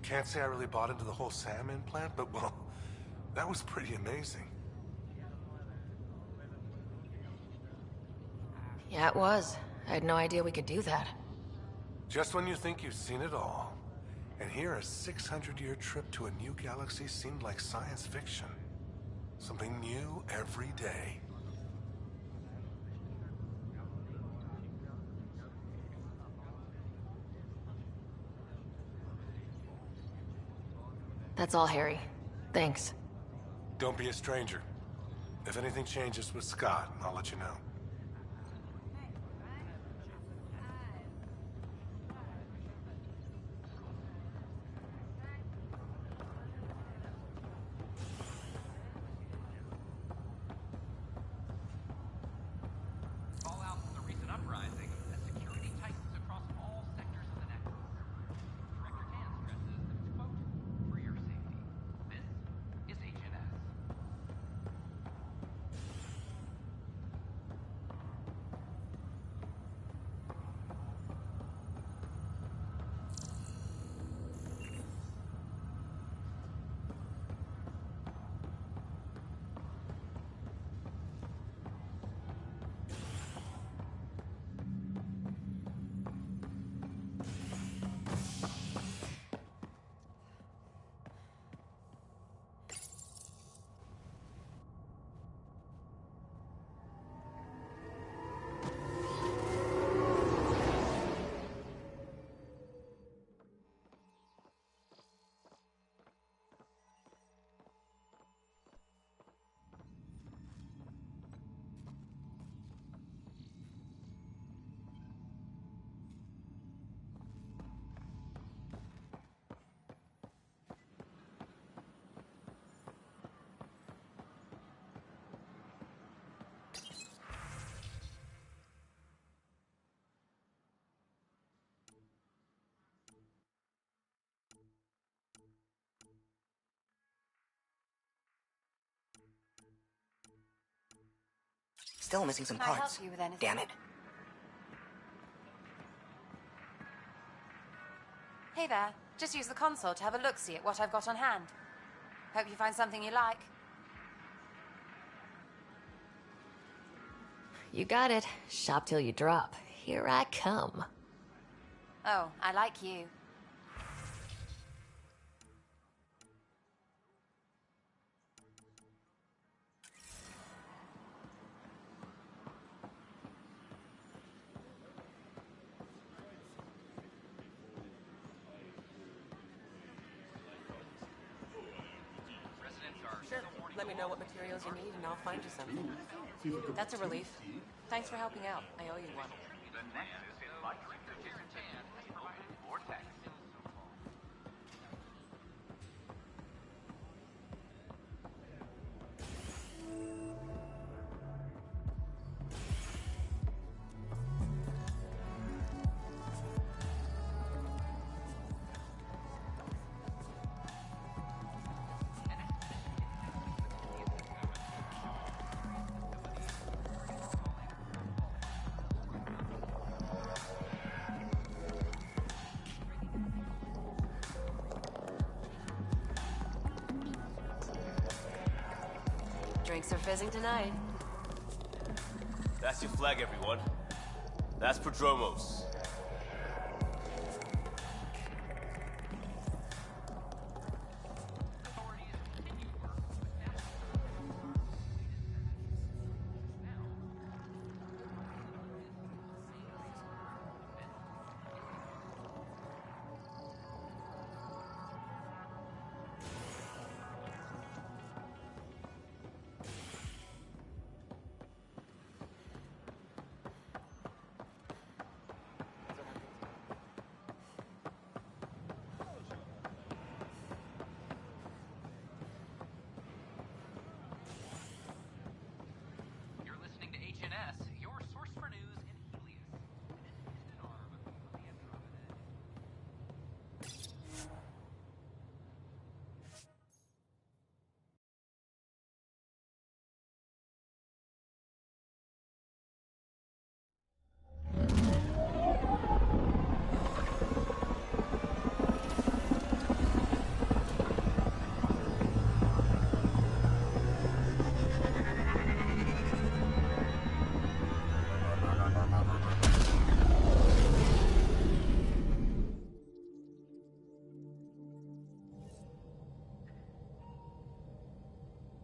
Can't say I really bought into the whole Sam implant, but well, that was pretty amazing. Yeah, it was. I had no idea we could do that. Just when you think you've seen it all. And here, a 600-year trip to a new galaxy seemed like science fiction. Something new every day. That's all, Harry. Thanks. Don't be a stranger. If anything changes with Scott, I'll let you know. Fallout from the recent uprising as security tightens across all sectors of the Nexus. Director Tan stresses that it's, quote, for your safety. This is HNS. Still missing some Can I parts. help you with anything? Damn it. Hey there. Just use the console to have a look-see at what I've got on hand. Hope you find something you like. You got it. Shop till you drop. Here I come. Oh, I like you. Sure. Let me know what materials you need and I'll find you something. That's a relief. Thanks for helping out. I owe you one. Drinks are fizzing tonight. That's your flag, everyone. That's Prodromos.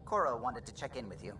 Cora wanted to check in with you.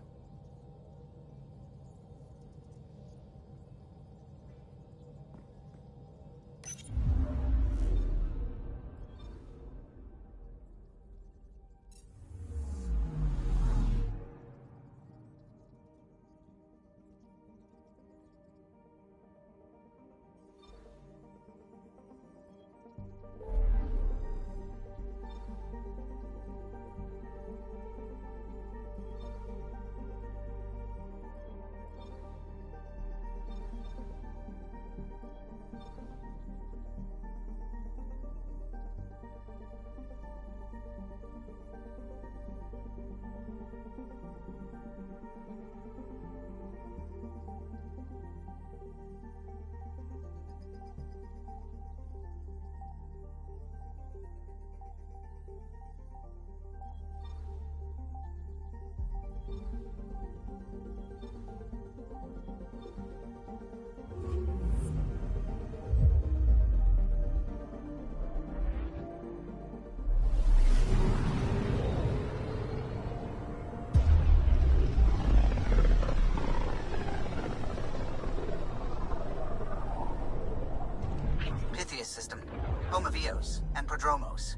System, home of Eos and Prodromos.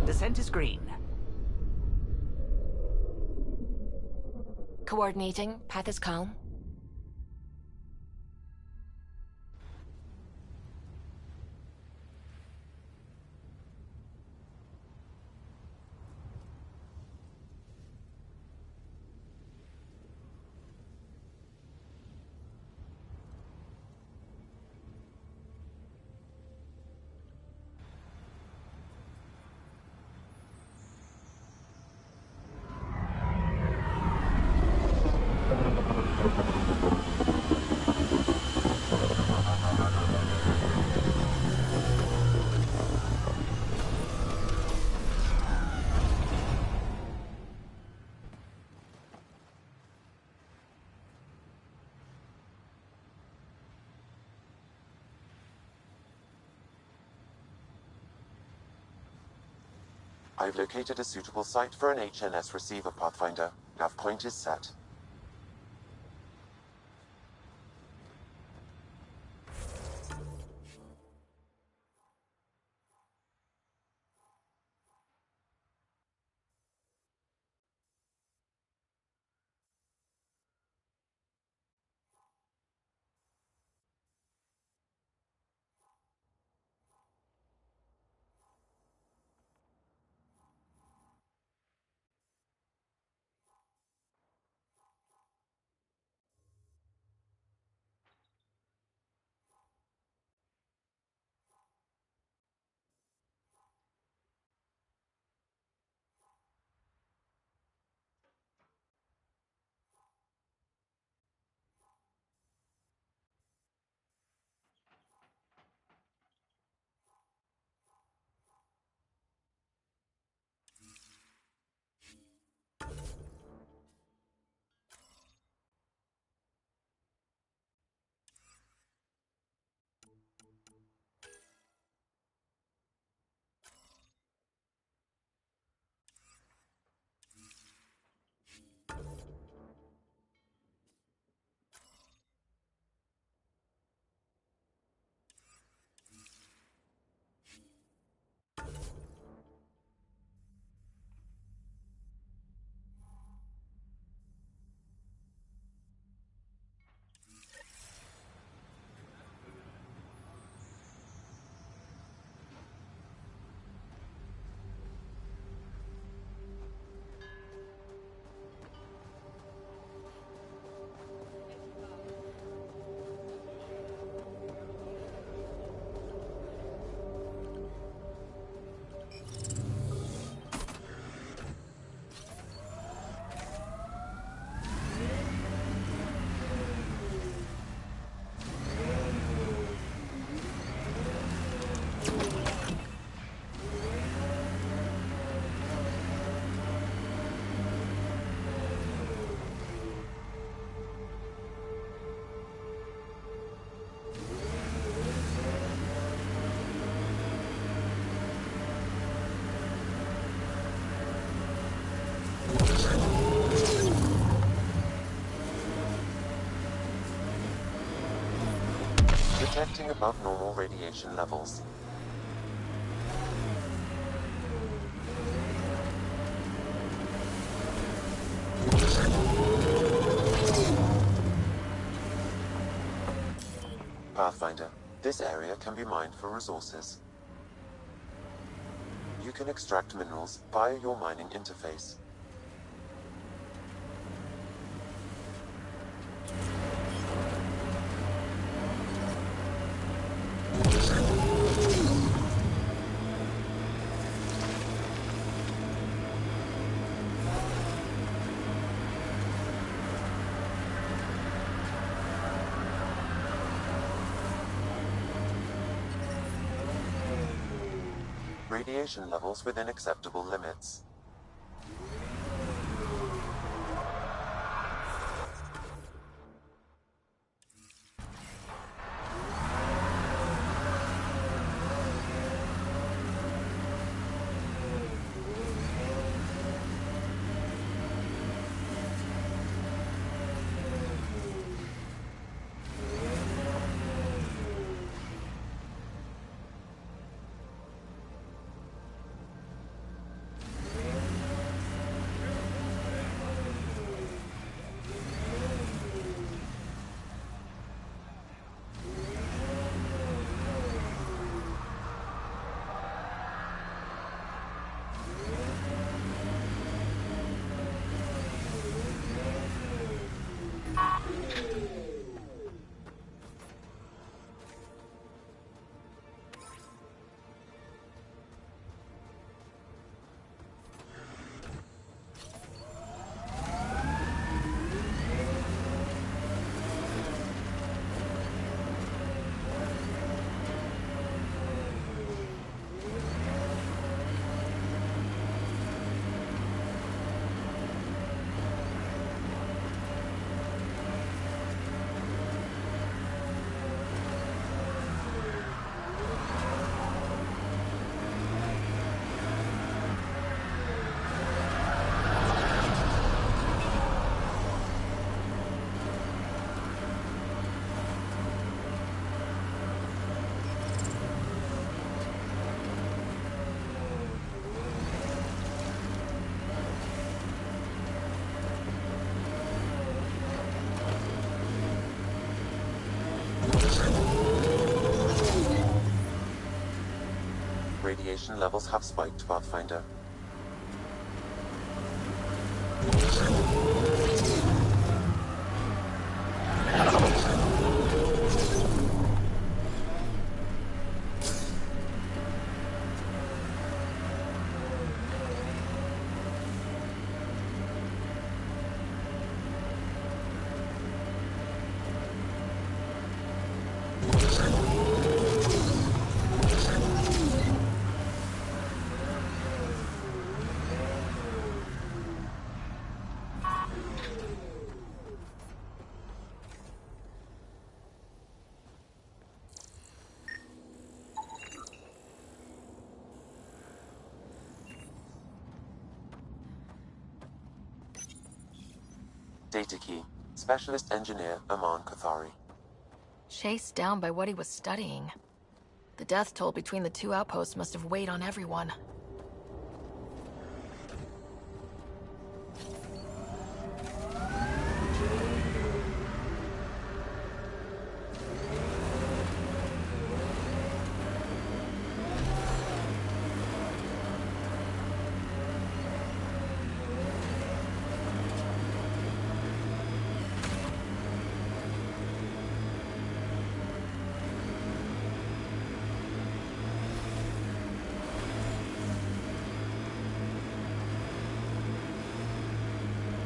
Descent is green. Coordinating. Path is calm. I've located a suitable site for an HNS receiver, Pathfinder. Nav point is set. detecting above normal radiation levels. Pathfinder, this area can be mined for resources. You can extract minerals via your mining interface. Radiation levels within acceptable limits. Radiation levels have spiked, Pathfinder. Data key. Specialist Engineer Aman Kothari. Chased down by what he was studying. The death toll between the two outposts must have weighed on everyone.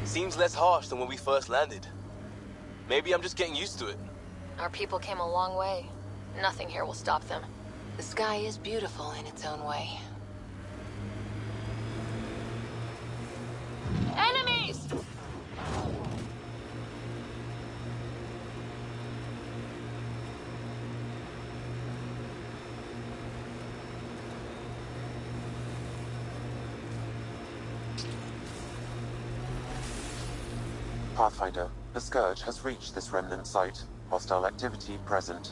Seems less harsh than when we first landed. Maybe I'm just getting used to it. Our people came a long way. Nothing here will stop them. The sky is beautiful in its own way. Enemies! Pathfinder, the Scourge has reached this remnant site. Hostile activity present.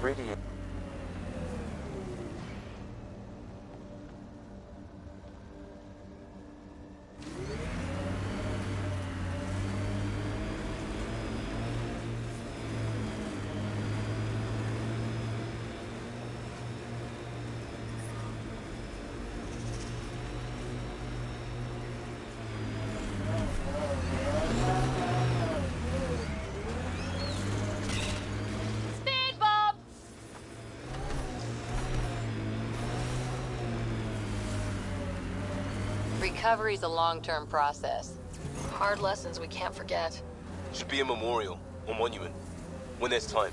Radiate. Speed bump! Recovery's a long-term process. Hard lessons we can't forget. Should be a memorial or monument when there's time.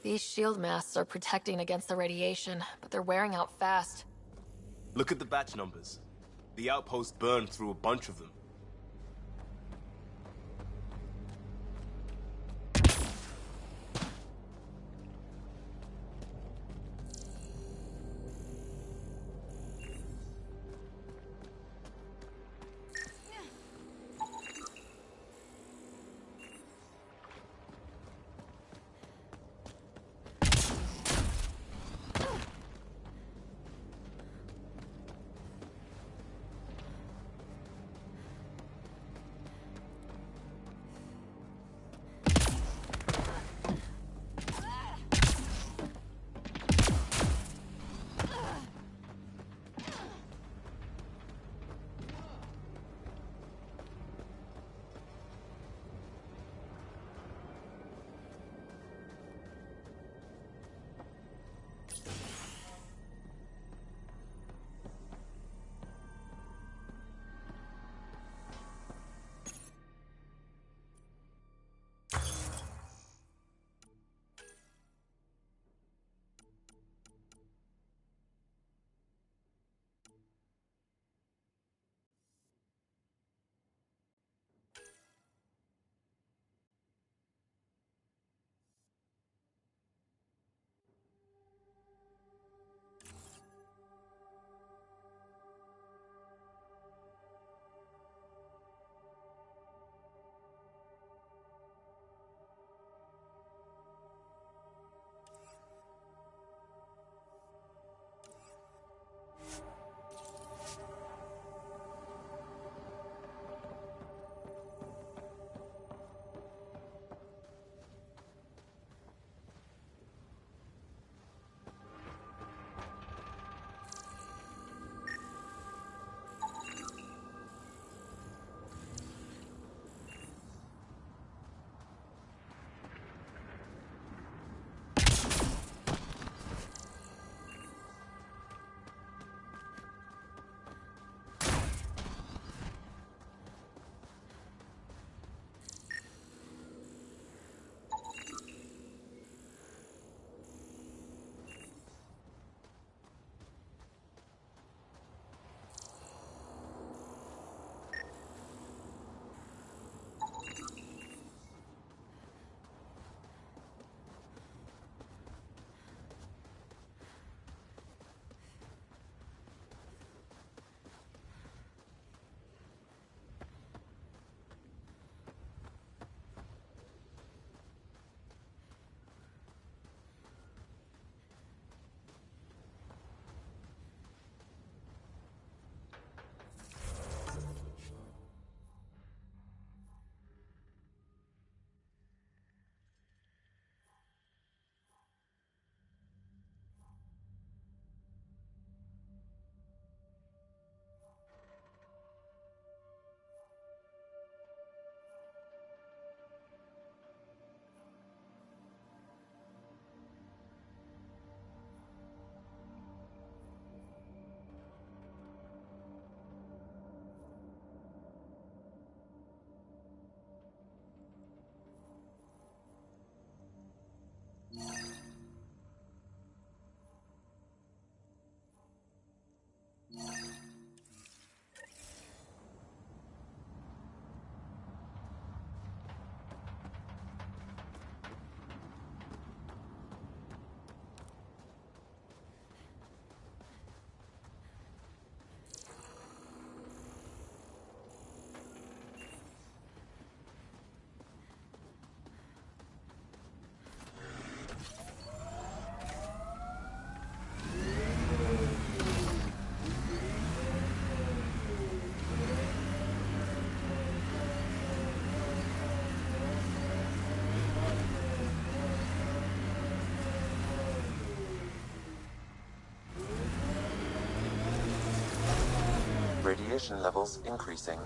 These shield masks are protecting against the radiation, but they're wearing out fast. Look at the batch numbers. The outpost burned through a bunch of them. Radiation levels increasing.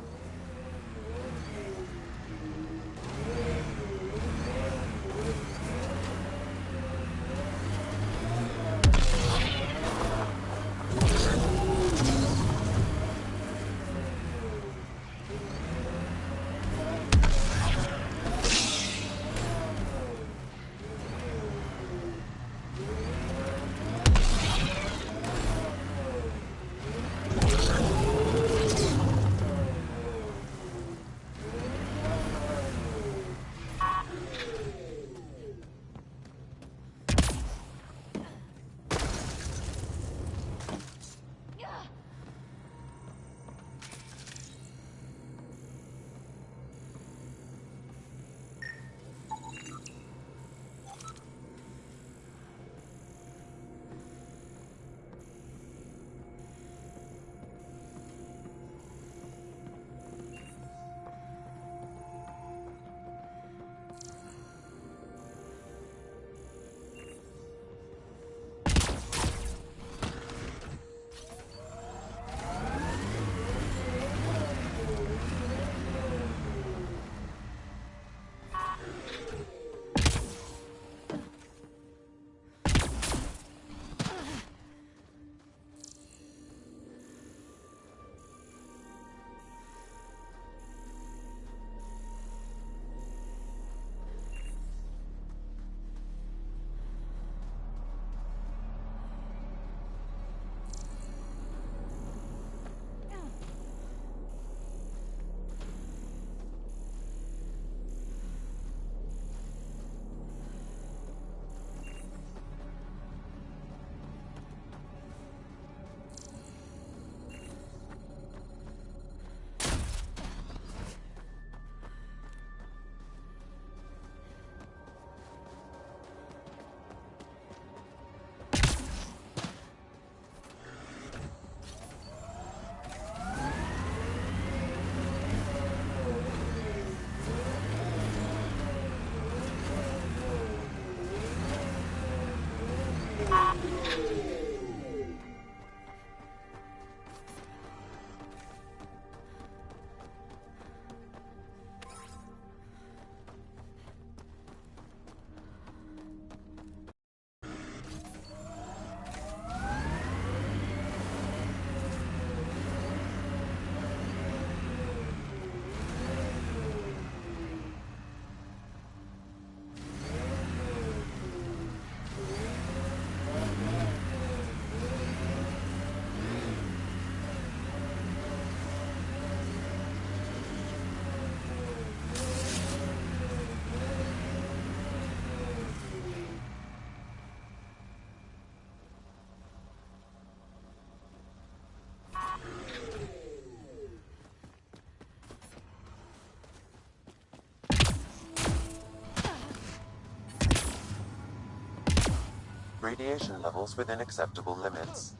Radiation levels within acceptable limits.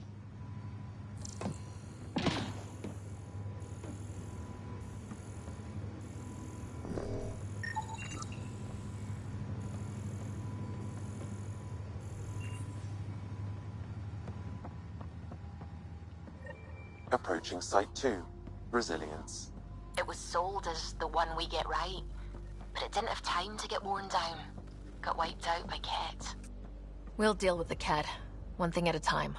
Approaching Site 2. Resilience. It was sold as the one we get right, but it didn't have time to get worn down. Got wiped out by Ket. We'll deal with the Ket, one thing at a time.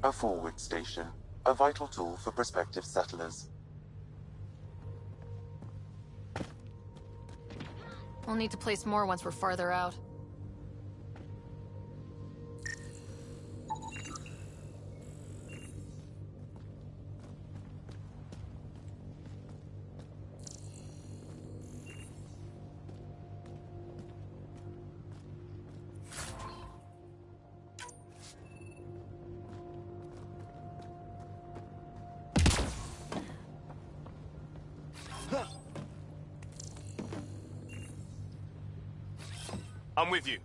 A forward station, a vital tool for prospective settlers. We'll need to place more once we're farther out. I'm with you.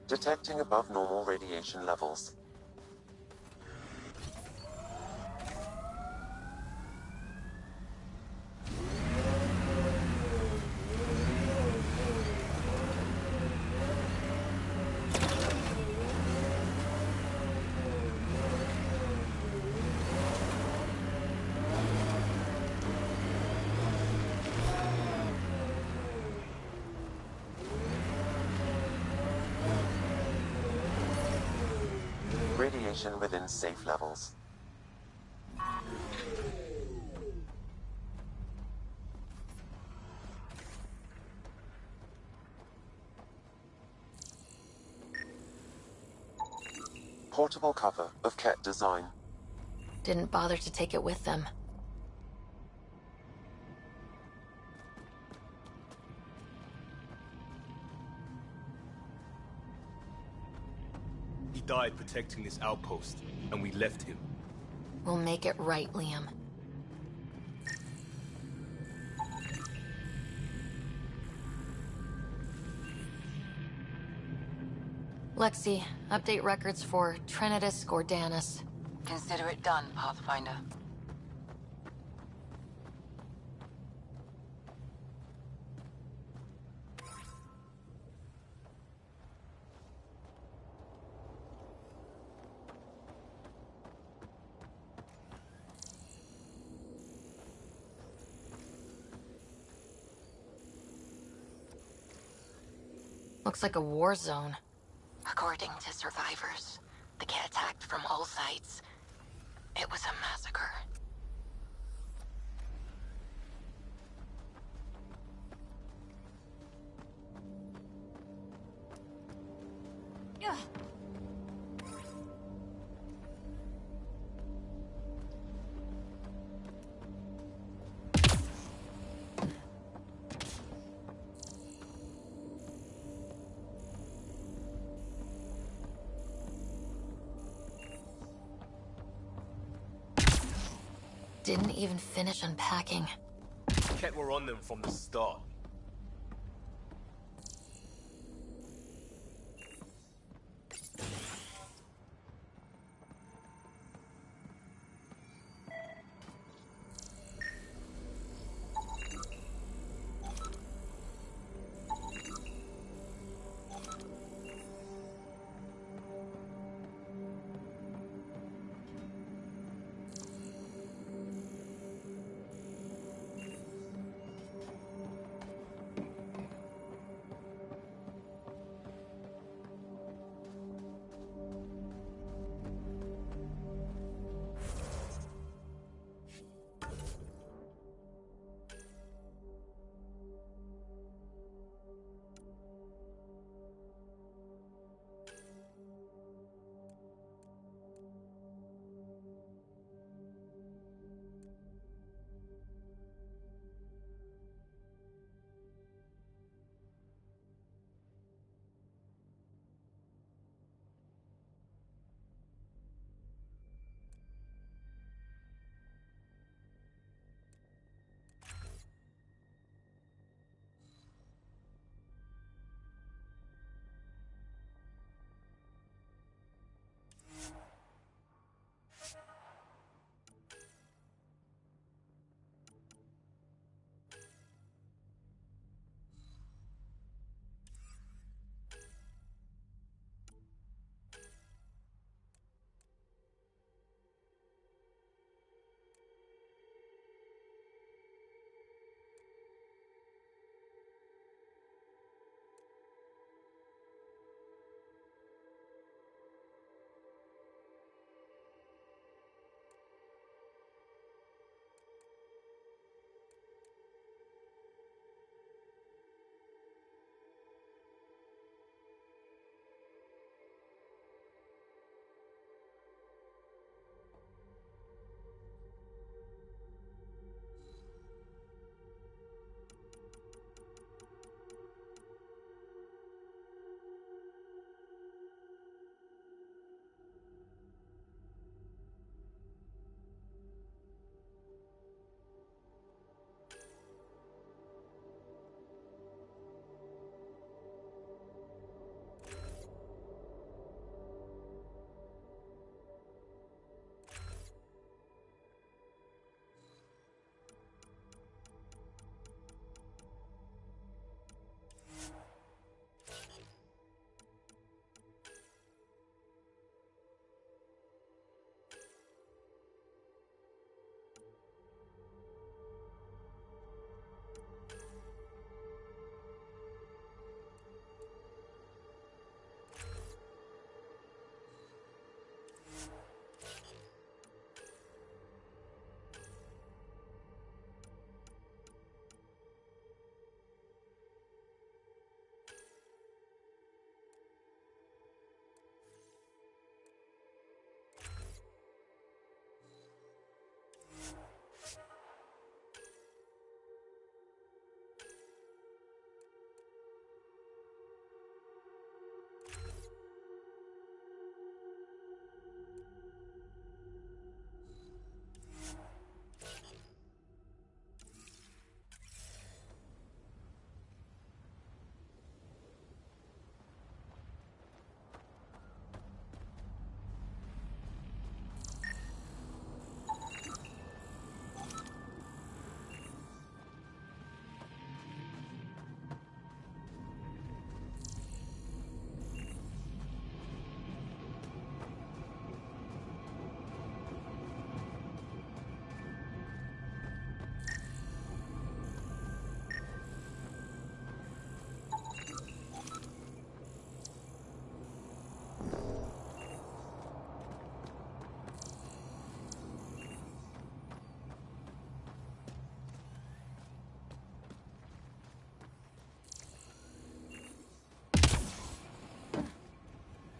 Detecting above normal radiation levels. Radiation within safe levels. Portable cover of Ket design. Didn't bother to take it with them. He died protecting this outpost, and we left him. We'll make it right, Liam. Lexi, update records for Trinitas Gordanis. Consider it done, Pathfinder. Looks like a war zone. According to survivors, the Ket attacked from all sides. It was a massacre. Didn't even finish unpacking. Ket were on them from the start.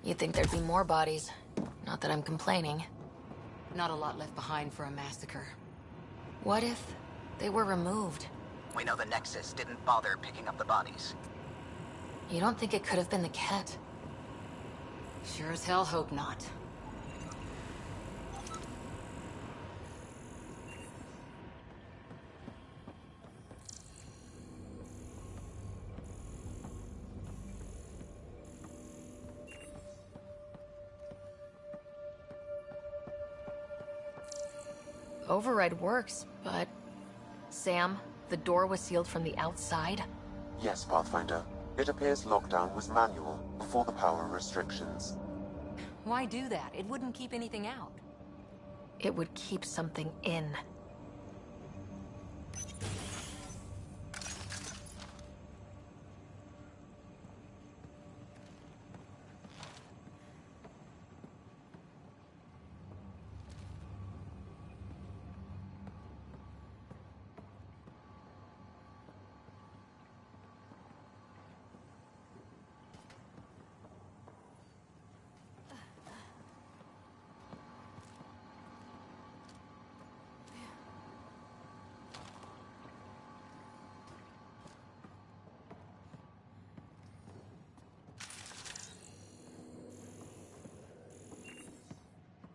You'd think there'd be more bodies. Not that I'm complaining. Not a lot left behind for a massacre. What if they were removed? We know the Nexus didn't bother picking up the bodies. You don't think it could have been the Ket? Sure as hell hope not. Override works, but... Sam, the door was sealed from the outside? Yes, Pathfinder. It appears lockdown was manual, before the power restrictions. Why do that? It wouldn't keep anything out. It would keep something in.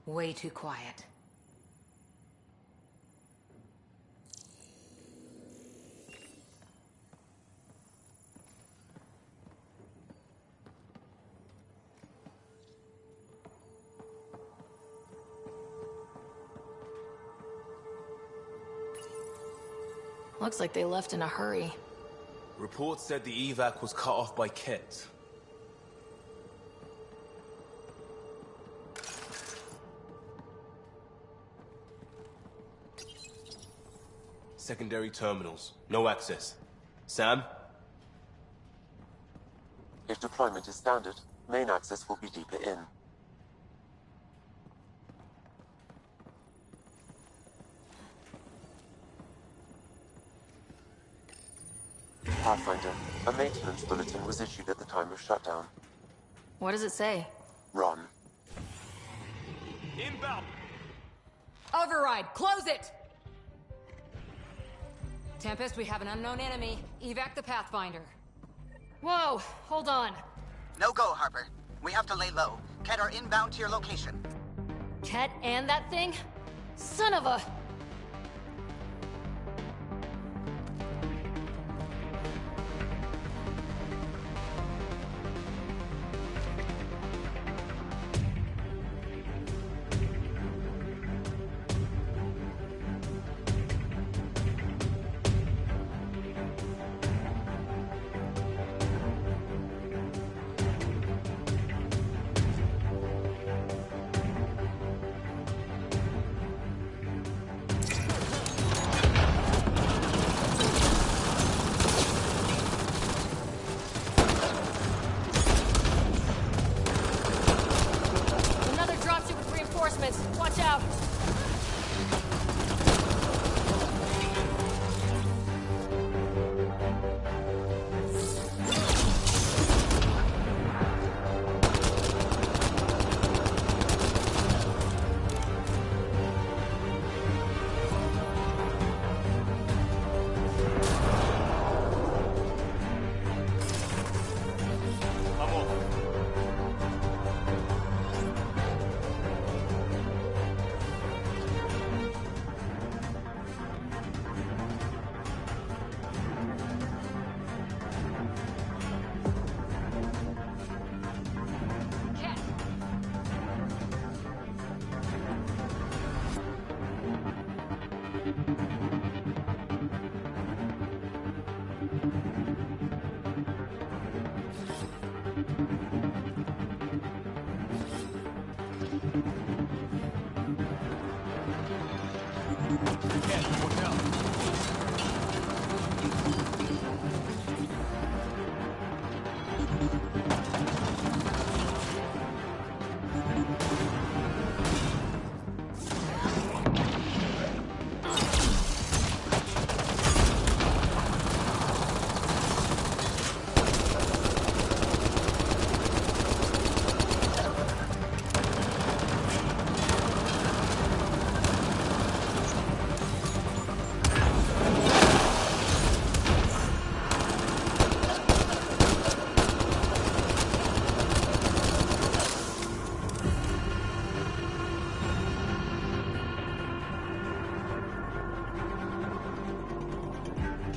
Way too quiet. Looks like they left in a hurry. Reports said the evac was cut off by Ket. Secondary terminals. No access. Sam? If deployment is standard, main access will be deeper in. Pathfinder, a maintenance bulletin was issued at the time of shutdown. What does it say? Run. Inbound! Override! Close it! Tempest, we have an unknown enemy. Evac the Pathfinder. Whoa! Hold on. No go, Harper. We have to lay low. Ket are inbound to your location. Ket and that thing? Son of a...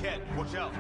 Cat, watch out.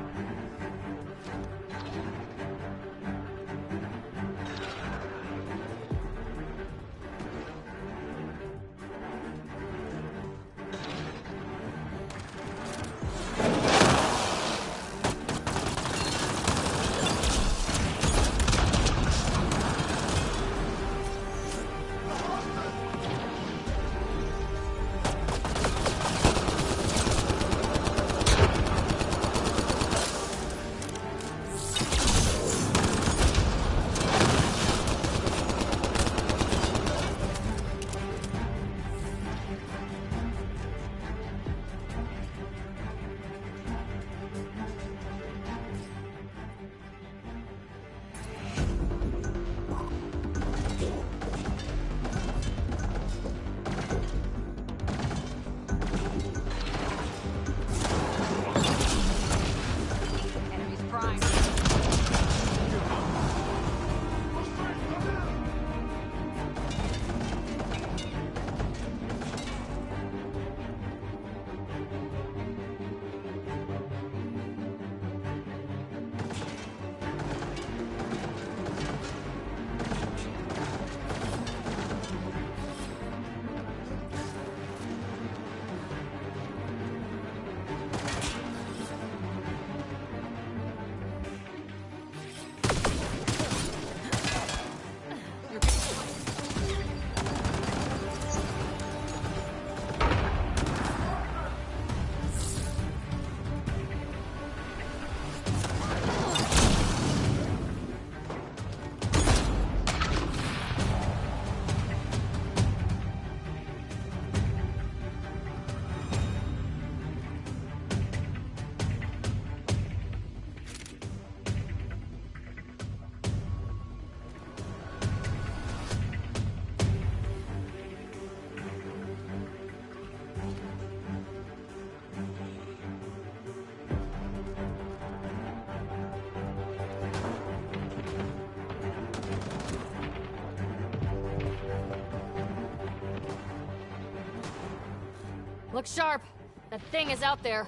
Look sharp. That thing is out there.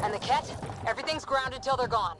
And the Ket? Everything's grounded till they're gone.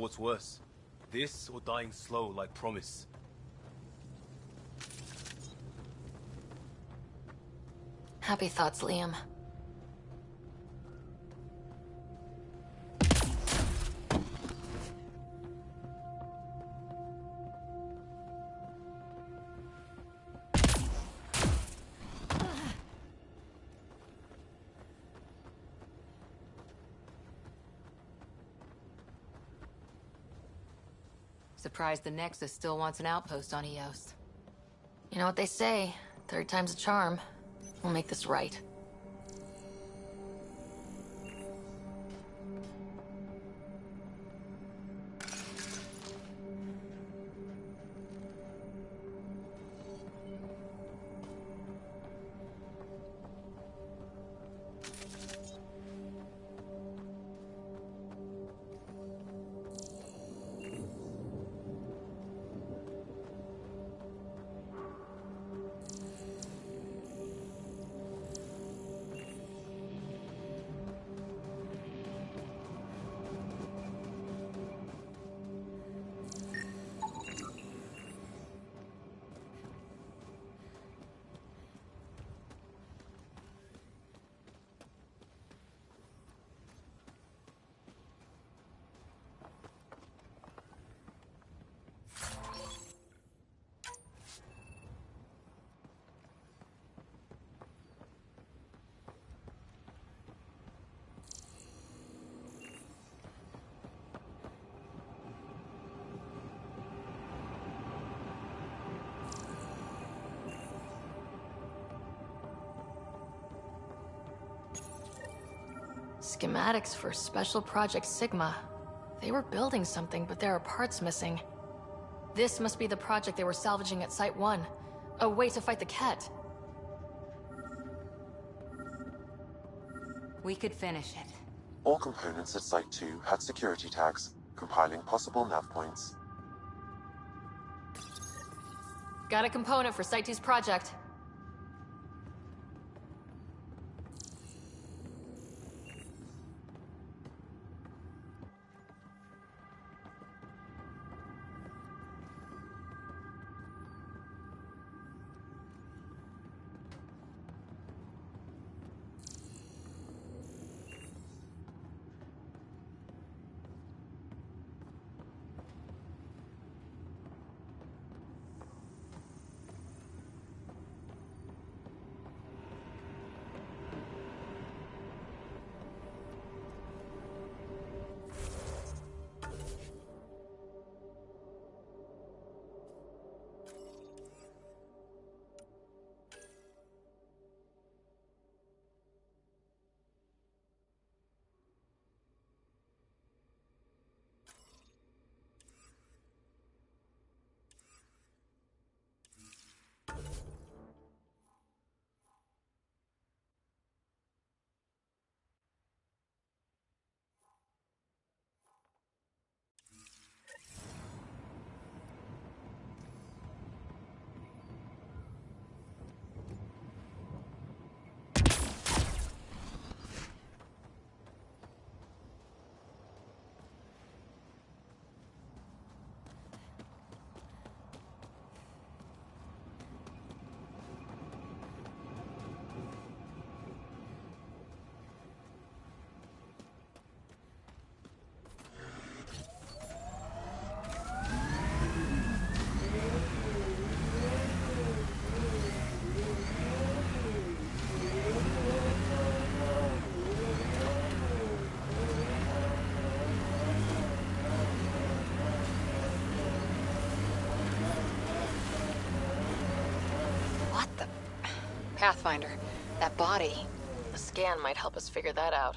what's worse. This or dying slow like Promise. Happy thoughts, Liam. Surprised the Nexus still wants an outpost on Eos. You know what they say, third time's a charm. We'll make this right. Schematics for Special Project Sigma. They were building something, but there are parts missing. This must be the project they were salvaging at Site 1. A way to fight the Ket. We could finish it. All components at Site 2 had security tags, compiling possible nav points. Got a component for Site 2's project. Pathfinder, that body. A scan might help us figure that out.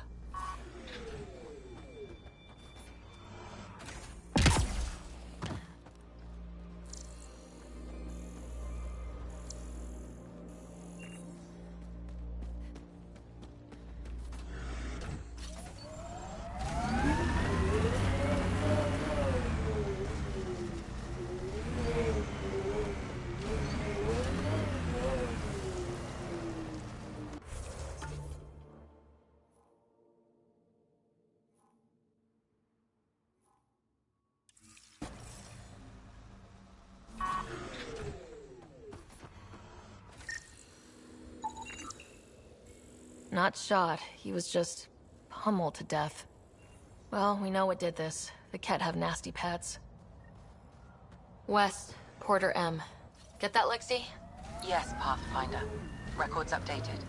Not shot. He was just pummeled to death. Well, we know what did this. The Ket have nasty pets. West, Porter M. Get that, Lexi? Yes, Pathfinder. Records updated.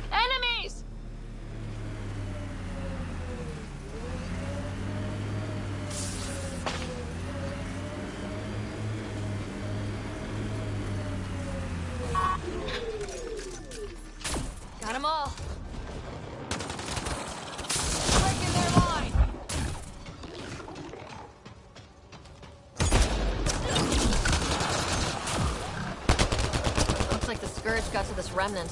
Enemies! Got them all. Breaking their line. Looks like the Scourge got to this remnant.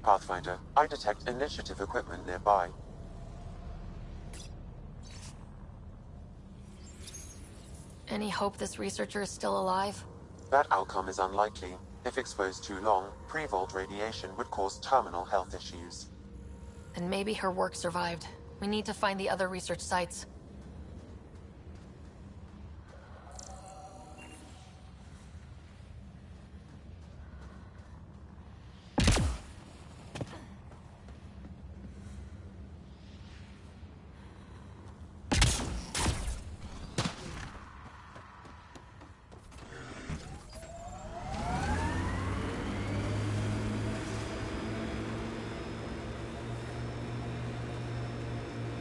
Pathfinder, I detect initiative equipment nearby. Any hope this researcher is still alive? That outcome is unlikely. If exposed too long, pre-vault radiation would cause terminal health issues. And maybe her work survived. We need to find the other research sites.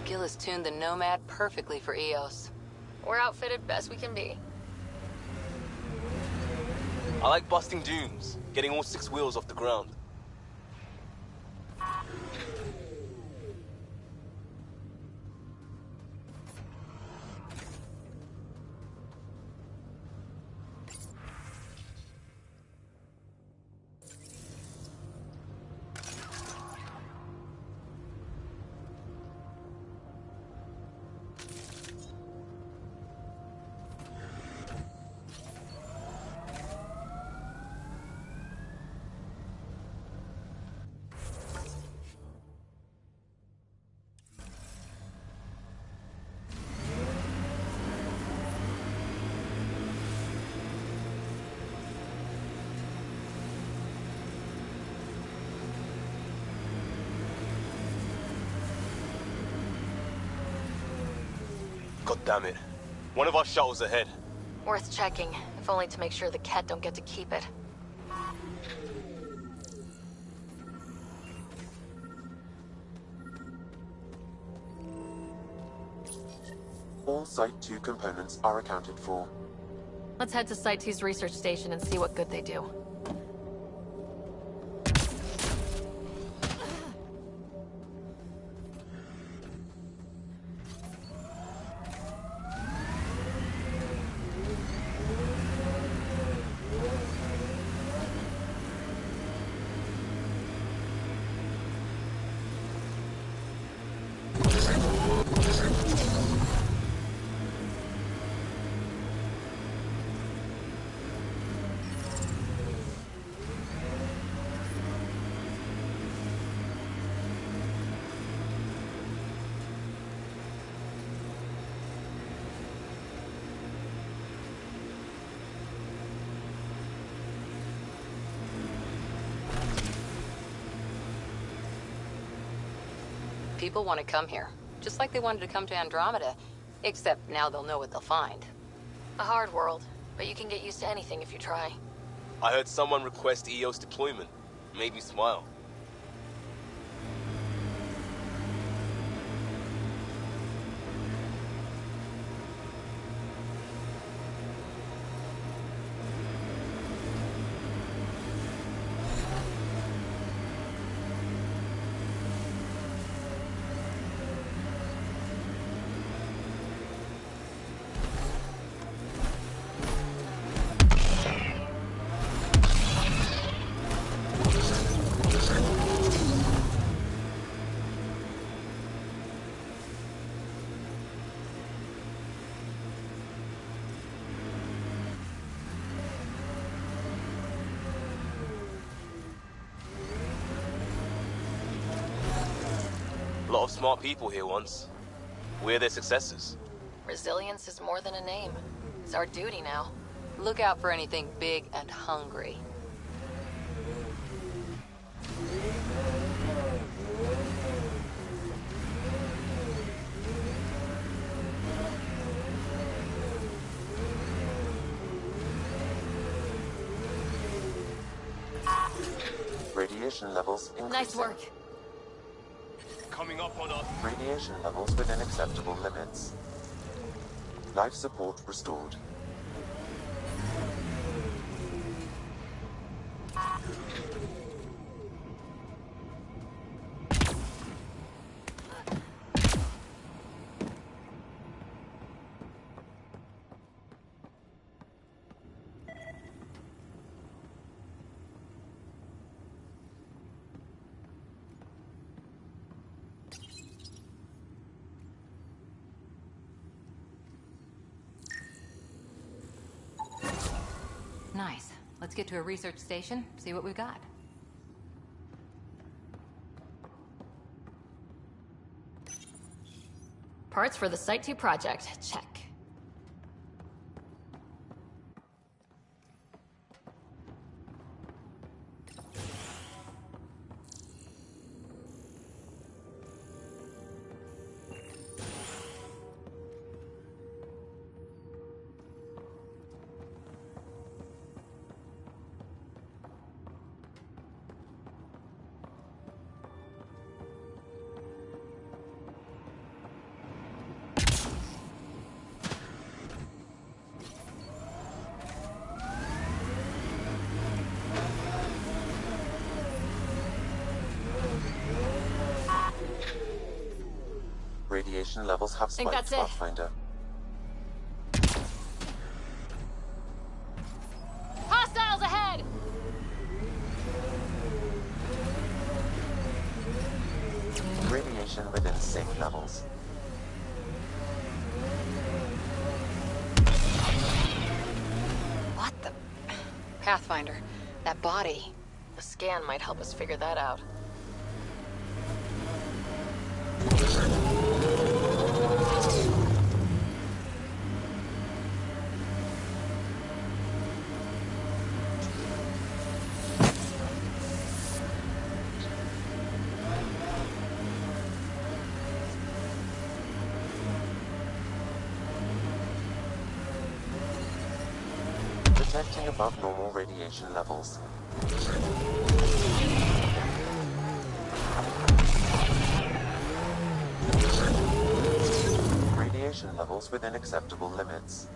Gil has tuned the Nomad perfectly for EOS. We're outfitted best we can be. I like busting dunes, getting all 6 wheels off the ground. God damn it. One of our shuttles ahead. Worth checking, if only to make sure the Ket don't get to keep it. All Site 2 components are accounted for. Let's head to Site 2's research station and see what good they do. People want to come here, just like they wanted to come to Andromeda, except now they'll know what they'll find. A hard world, but you can get used to anything if you try. I heard someone request EOS deployment. Made me smile. A lot of smart people here once. We're their successors. Resilience is more than a name. It's our duty now. Look out for anything big and hungry. Radiation levels increasing. Nice work. Coming up on us. Radiation levels within acceptable limits. Life support restored. Nice. Let's get to a research station, see what we've got. Parts for the Site 2 project. Check. Radiation levels have Think spiked, that's it. Pathfinder. Hostiles ahead! Radiation within safe levels. What the... Pathfinder, that body. A scan might help us figure that out. Detecting above normal radiation levels. Radiation levels within acceptable limits.